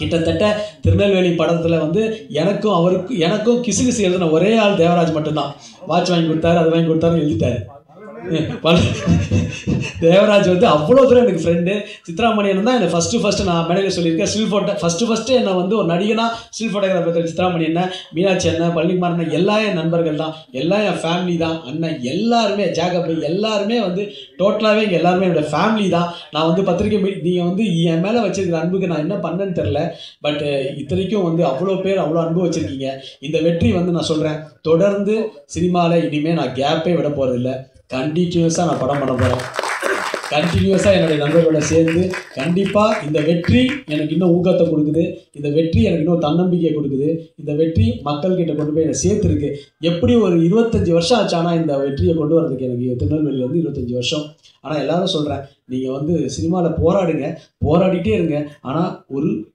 கிட்டத்தட்ட திருநெல்வேலி படத்தில் வந்து எனக்கும் கிசு எழுதின ஒரே ஆள் தேவராஜ் மட்டும்தான். வாட்ச் வாங்கி கொடுத்தாரு, அது வாங்கி கொடுத்தாரு, எழுதிட்டாரு. தேவராஜ் வந்து அவ்வளோ தூரம் எனக்கு ஃப்ரெண்டு. சித்ராமணியன் தான் என்னை ஃபஸ்ட்டு நான் மேடையில் சொல்லியிருக்கேன். ஸ்டில் ஃபோட்டோ ஃபஸ்ட்டு என்னை வந்து ஒரு நடிகனாக ஸ்டில் ஃபோட்டோகிராஃபர் சித்ராமணியன், மீனாட்சி அண்ணன், பழனிக்குமார் எல்லாம் என் நண்பர்கள் தான், எல்லாம் என் ஃபேமிலி தான். அண்ணன் எல்லாருமே, ஜாகப் எல்லாருமே வந்து டோட்டலாகவே இங்கே எல்லாருமே என்னோடய ஃபேமிலி தான். நான் வந்து பத்திரிக்கை நீங்கள் வந்து என் மேலே வச்சுருக்கிற அன்புக்கு நான் என்ன பண்ணேன்னு தெரில. பட் இத்தனைக்கும் வந்து அவ்வளோ பேர் அவ்வளோ அன்பு வச்சுருக்கீங்க. இந்த வெற்றி வந்து நான் சொல்கிறேன், தொடர்ந்து சினிமாவில் இனிமேல் நான் கேப்பே விட போகிறதில்ல. கண்டினியூஸாக நான் படம் பண்ண போகிறேன். கண்டினியூஸாக என்னுடைய நண்பர்களோட சேர்ந்து கண்டிப்பாக இந்த வெற்றி எனக்கு இன்னும் ஊக்கத்தை கொடுக்குது. இந்த வெற்றி எனக்கு இன்னும் தன்னம்பிக்கையை கொடுக்குது. இந்த வெற்றி மக்கள்கிட்ட கொண்டு போய் என்னை சேர்த்துருக்கு. எப்படி ஒரு 25 வருஷம் ஆச்சு ஆனால் இந்த வெற்றியை கொண்டு வரதுக்கு எனக்கு திருநெல்வேலியில் வந்து 25 வருஷம். ஆனால் எல்லாரும் சொல்கிறேன், நீங்கள் வந்து சினிமாவில் போராடிட்டே இருங்க. ஆனால்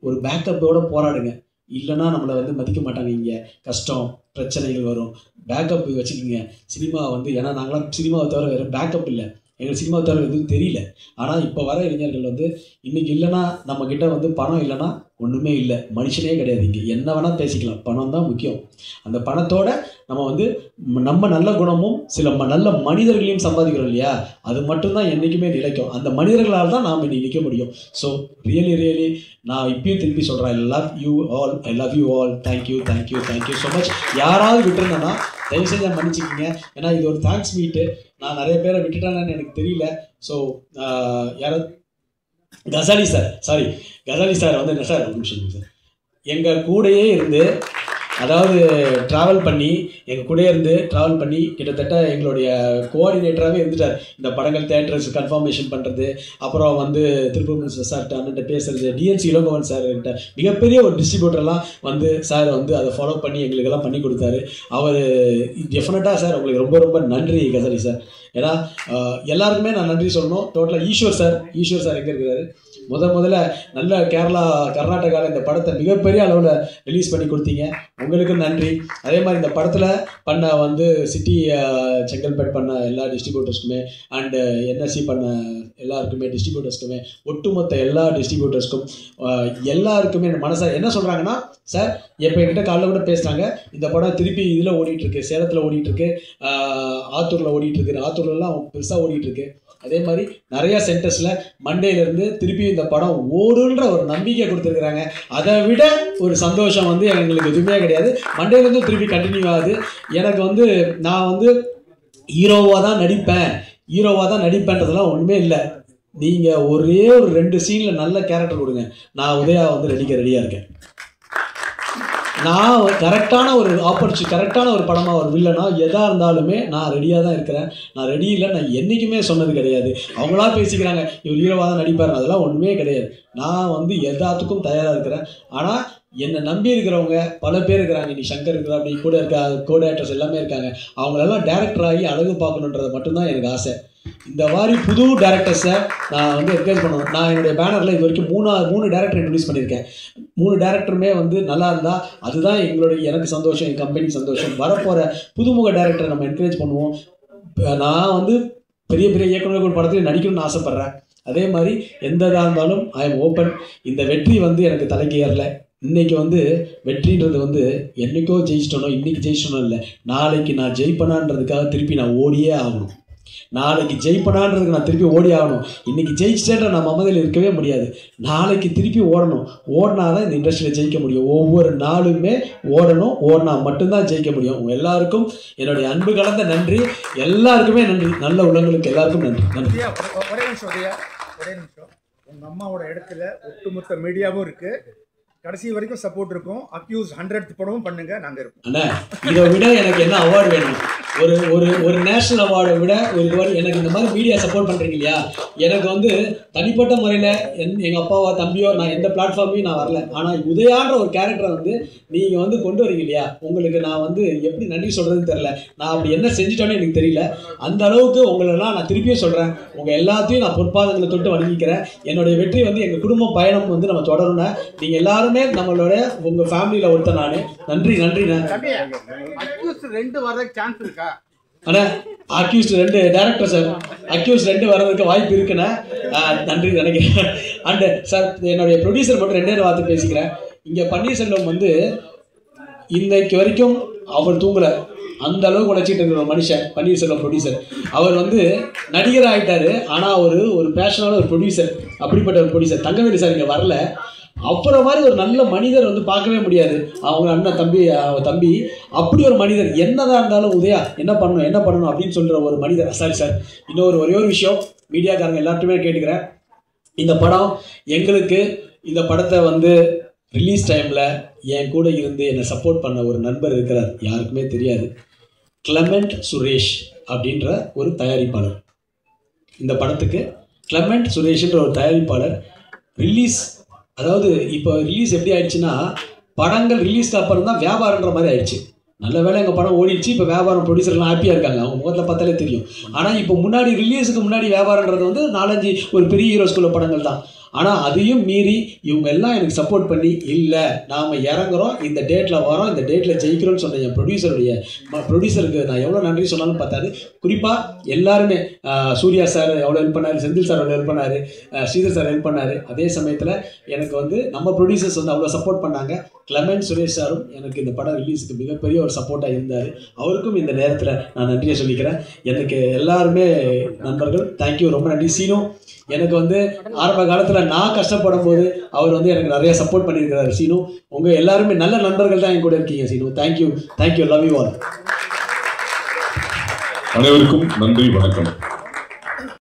ஒரு பேக்கப்போடு போராடுங்க. இல்லைனா நம்மளை வந்து மதிக்க மாட்டாங்க. இங்கே கஷ்டம் பிரச்சனைகள் வரும். பேக்கப் வச்சுக்கிங்க. சினிமா வந்து ஏன்னா நாங்களாம் சினிமாவை தவிர வேறு பேக்கப் இல்லை. எங்களுக்கு சினிமாவை தவிர எதுவும் தெரியல. ஆனால் இப்போ வர இளைஞர்கள் வந்து இன்றைக்கி இல்லைனா நம்மக்கிட்ட வந்து பணம் இல்லைனா ஒன்றுமே இல்லை, மனுஷனே கிடையாது. இங்கே என்ன வேணால் பேசிக்கலாம், பணம் தான் முக்கியம். அந்த பணத்தோட நம்ம வந்து நம்ம நல்ல குணமும் சில நல்ல மனிதர்களையும் சம்பாதிக்கிறோம் இல்லையா, அது மட்டும்தான் என்றைக்குமே நிலைக்கும். அந்த மனிதர்களால் தான் நாம் இன்னைக்கு நிற்க முடியும். ஸோ ரியலி நான் இப்பயும் திருப்பி சொல்கிறேன், I love you all. Thank you so much. யாராவது விட்டுருந்தேன்னா தயவுசெய்து மன்னிச்சிக்கிங்க. ஏன்னா இது ஒரு தேங்க்ஸ் மீட்டு. நான் நிறைய பேரை விட்டுட்டேன்னு எனக்கு தெரியல. ஸோ யாராவது கசாலி சார் வந்து என்ன சார் ஒரு நிமிஷம் சார் எங்கள் கூடையே இருந்து, அதாவது ட்ராவல் பண்ணி எங்கள் கூட இருந்து ட்ராவல் பண்ணி கிட்டத்தட்ட எங்களுடைய கோஆர்டினேட்டராகவே இருந்துட்டார். இந்த படங்கள் தேட்டர்ஸ் கன்ஃபர்மேஷன் பண்ணுறது, அப்புறம் வந்து திருப்பூர் சார்கிட்ட அண்ணன்ட்ட பேசுறது, டிஎன்சி இளங்கோவன் சார்கிட்ட மிகப்பெரிய ஒரு டிஸ்ட்ரிபியூட்டர்லாம் வந்து சார் வந்து அதை ஃபாலோ பண்ணி எங்களுக்கெல்லாம் பண்ணி கொடுத்தாரு. அவர் டெஃபினட்டாக சார் உங்களுக்கு ரொம்ப ரொம்ப நன்றி கசாலி சார். ஏன்னா எல்லாருக்குமே நான் நன்றி சொல்லணும். டோட்டலாக ஈஸ்வர் சார் எங்கே இருக்கிறாரு, முதல்ல நல்ல கர்நாடகாவில் இந்த படத்தை மிகப்பெரிய அளவில் ரிலீஸ் பண்ணி கொடுத்தீங்க, உங்களுக்கு நன்றி. அதே மாதிரி இந்த படத்தில் பண்ண வந்து சிட்டி செங்கல்பேட் பண்ண எல்லா டிஸ்ட்ரிபியூட்டர்ஸ்க்குமே அண்டு என்எஸ்சி பண்ண எல்லாருக்குமே டிஸ்ட்ரிபியூட்டர்ஸ்க்குமே, ஒட்டுமொத்த எல்லா டிஸ்ட்ரிபியூட்டர்ஸ்க்கும் எல்லாருக்குமே மனசாக என்ன சொல்கிறாங்கன்னா, சார் இப்போ என்கிட்ட காலைல கூட பேசுகிறாங்க, இந்த படம் திருப்பி இதில் ஓடிட்டுருக்கு, சேலத்தில் ஓடிட்டுருக்கு, ஆத்தூரில் ஓடிட்டுருக்கு, ஆத்தூர்லாம் பெருசாக ஓடிட்டுருக்கு. அதே மாதிரி நிறையா சென்டர்ஸில் மண்டேலேருந்து திருப்பி இந்த படம் ஓடுன்ற ஒரு நம்பிக்கை கொடுத்துருக்குறாங்க. அதை விட ஒரு சந்தோஷம் வந்து எங்களுக்கு எதுவுமே கிடையாது. மண்டேலேருந்து திருப்பி கண்டினியூ ஆகுது. எனக்கு வந்து நான் வந்து ஹீரோவாக தான் நடிப்பேன்றதெல்லாம் ஒன்றுமே இல்லை. நீங்கள் ஒரே ஒரு 2 சீனில் நல்ல கேரக்டர் கொடுங்க, நான் உதயா வந்து ரெடியாக இருக்கேன். நான் கரெக்டான ஒரு கரெக்டான ஒரு படமாக ஒரு வில்லனா எதாக இருந்தாலுமே நான் ரெடியாக தான் இருக்கிறேன். நான் ரெடி இல்லை, நான் என்றைக்குமே சொன்னது கிடையாது. அவங்களா பேசிக்கிறாங்க இவர் ஹீரோவாக தான் நடிப்பார், அதெல்லாம் ஒன்றுமே கிடையாது. நான் வந்து எல்லாத்துக்கும் தயாராக இருக்கிறேன். ஆனால் என்னை நம்பி இருக்கிறவங்க பல பேர் இருக்கிறாங்க. நீ சங்கர் இருக்கிற அப்படி கூட இருக்க கோட் ஆக்டர்ஸ் எல்லாமே இருக்காங்க. அவங்களெல்லாம் டேரக்டர் ஆகி அழகு பார்க்கணுன்றது மட்டும்தான் எனக்கு ஆசை. இந்த மாதிரி புது டேரக்டர்ஸை நான் வந்து என்கரேஜ் பண்ணுவேன். நான் என்னுடைய பேனரில் இது வரைக்கும் 3 டேரக்டர் இன்ட்ரடியூஸ் பண்ணியிருக்கேன். 3 டேரக்டருமே வந்து நல்லா இருந்தால் அதுதான் எனக்கு சந்தோஷம், என் கம்பெனிக்கு சந்தோஷம். வரப்போகிற புதுமுக டேரக்டரை நம்ம என்கரேஜ் பண்ணுவோம். நான் வந்து பெரிய இயக்குநர்கள் படத்தில் நடிக்கணும்னு ஆசைப்பட்றேன். அதே மாதிரி எந்த இதாக இருந்தாலும் ஐ எம் ஓப்பன். இந்த வெற்றி வந்து எனக்கு தலைக்கு ஏறல. இன்றைக்கி வந்து வெற்றின்றது வந்து என்றைக்கோ ஜெயிச்சிட்டனோ இன்றைக்கி ஜெயிச்சிட்டனோ இல்லை, நாளைக்கு நான் ஜெயிப்பனான்றதுக்காக திருப்பி நான் ஓடியே ஆகணும். நாளைக்கு ஜெயிப்பனான்றதுக்கு நான் திருப்பி ஓடி ஆகணும். இன்றைக்கி ஜெயிச்சிட்டேன்ற நான் மமதையில் இருக்கவே முடியாது. நாளைக்கு திருப்பி ஓடினா தான் இந்த இண்டஸ்ட்ரியில் ஜெயிக்க முடியும். ஒவ்வொரு நாளுமே ஓடினா மட்டும்தான் ஜெயிக்க முடியும். உங்கள் எல்லாருக்கும் என்னுடைய அன்பு கலந்த நன்றி. எல்லாருக்குமே நன்றி. நல்ல உள்ளங்களுக்கு எல்லாருக்கும் நன்றி. ஒரே நிமிஷம் உங்கள் அம்மாவோட இடத்துல ஒட்டுமொத்த மீடியாவும் இருக்குது. கடைசி வரைக்கும் சப்போர்ட் இருக்கும். அக்யூஸ் 100th படமும் பண்ணுங்க, நாங்க இருப்போம். அண்ணா இதை விட எனக்கு என்ன அவார்டு வேணும்? ஒரு ஒரு ஒரு நேஷனல் அவார்டை விட எனக்கு இந்த மாதிரி மீடியா சப்போர்ட் பண்ணுறீங்க இல்லையா, எனக்கு வந்து தனிப்பட்ட முறையில் எங்கள் அப்பாவோ தம்பியோ நான் எந்த பிளாட்ஃபார்மையும் நான் வரல. ஆனால் உதயான்ற ஒரு கேரக்டரை வந்து நீங்கள் வந்து கொண்டு வரீங்க இல்லையா, உங்களுக்கு நான் வந்து எப்படி நன்றி சொல்கிறதுன்னு தெரில. நான் அப்படி என்ன செஞ்சுட்டோன்னு எனக்கு தெரியல. அந்த அளவுக்கு உங்களெல்லாம் நான் திருப்பியும் சொல்கிறேன், உங்கள் எல்லாத்தையும் நான் பொற்பாதங்களை தொட்டு வணங்கிக்கிறேன். என்னுடைய வெற்றி வந்து எங்கள் குடும்ப பயணம் வந்து நம்ம தொடரணும்னா நீங்கள் எல்லாருமே நம்மளோட உங்கள் ஃபேமிலியில் ஒருத்தர் நான். நன்றி நன்றிண்ணா. அக்யூஸ்ட் 2 வரதுக்கு சான்ஸ் இருக்கா? அண்ணா அக்யூஸ்ட் 2 டேரக்டர் சார், அக்யூஸ்ட் 2 வர்றதுக்கு வாய்ப்பு இருக்குண்ணா. நன்றி நினைக்கிறேன். அண்டு சார் என்னுடைய ப்ரொடியூசர் மட்டும் 2 வார்த்தை பேசிக்கிறேன். இங்கே பன்னீர்செல்வம் வந்து இன்னைக்கு வரைக்கும் அவர் தூங்கலை, அந்த அளவுக்கு உழைச்சிட்டு இருக்கிற ஒரு மனுஷன் பன்னீர்செல்வம் ப்ரொடியூசர். அவர் வந்து நடிகர் ஆகிட்டாரு, ஆனால் ஒரு பேஷனான ஒரு ப்ரொடியூசர். அப்படிப்பட்ட ஒரு ப்ரொடியூசர் தங்கவேலு சார் இங்கே வரல. அப்புறம் மாதிரி ஒரு நல்ல மனிதர் வந்து பார்க்கவே முடியாது. அவங்க அண்ணன் தம்பி அப்படி ஒரு மனிதர். என்னதான் இருந்தாலும் உதயா என்ன பண்ணணும் அப்படின்னு சொல்கிற ஒரு மனிதர். சாரி சார், இன்னொரு ஒரே ஒரு விஷயம் மீடியாக்காரங்க எல்லாருமே கேட்டுக்கிறேன். இந்த படம் எங்களுக்கு இந்த படத்தை வந்து ரிலீஸ் டைமில் என் கூட இருந்து என்னை சப்போர்ட் பண்ண ஒரு நண்பர் இருக்கிறார், யாருக்குமே தெரியாது. கிளமெண்ட் சுரேஷ் அப்படின்ற ஒரு தயாரிப்பாளர். இந்த படத்துக்கு கிளமெண்ட் சுரேஷ்ன்ற ஒரு தயாரிப்பாளர் ரிலீஸ், அதாவது இப்போ ரிலீஸ் எப்படி ஆயிடுச்சுன்னா, படங்கள் ரிலீஸ்க்கு அப்புறம் தான் வியாபாரன்ற மாதிரி ஆயிடுச்சு. நல்ல வேலை எங்கள் படம் ஓடிடுச்சு, இப்போ வியாபாரம் ப்ரொடியூசர்லாம் ஹாப்பியாக இருக்காங்க, அவங்க முகத்தில் பார்த்தாலே தெரியும். ஆனால் இப்போ முன்னாடி ரிலீஸுக்கு முன்னாடி வியாபாரன்றது வந்து 4-5 ஒரு பெரிய ஹீரோஸ்குள்ள படங்கள் தான். ஆனால் அதையும் மீறி இவங்க எல்லாம் எனக்கு சப்போர்ட் பண்ணி, இல்லை நாம் இறங்குறோம், இந்த டேட்டில் வரோம், இந்த டேட்டில் ஜெயிக்கிறோன்னு சொன்ன என் ப்ரொடியூசருக்கு நான் எவ்வளோ நன்றி சொன்னாலும் பார்த்தாரு. குறிப்பாக எல்லாருமே சூர்யா சார் எவ்வளோ ஹெல்ப் பண்ணார், செந்தில் சார் எவ்வளோ ஹெல்ப் பண்ணார், ஸ்ரீதர் சார் ஹெல்ப் பண்ணார். அதே சமயத்தில் எனக்கு வந்து நம்ம ப்ரொடியூசர்ஸ் வந்து அவ்வளோ சப்போர்ட் பண்ணாங்க. கிளமெண்ட் சுரேஷ் சாரும் எனக்கு இந்த படம் ரிலீஸுக்கு மிகப்பெரிய ஒரு சப்போர்ட்டாக இருந்தார். அவருக்கும் இந்த நேரத்தில் நான் நன்றியை சொல்லிக்கிறேன். எனக்கு எல்லாருமே நண்பர்கள், தேங்க்யூ, ரொம்ப நன்றி. சீனு எனக்கு வந்து ஆரம்ப காலத்தில் நான் கஷ்டப்படும் போது அவர் வந்து எனக்கு நிறைய சப்போர்ட் பண்ணியிருக்கிறாரு. சீனு, உங்கள் எல்லாருமே நல்ல நண்பர்கள் தான் என் கூட இருக்கீங்க. Seenu, thank you, love you all. அனைவருக்கும் நன்றி, வணக்கம்.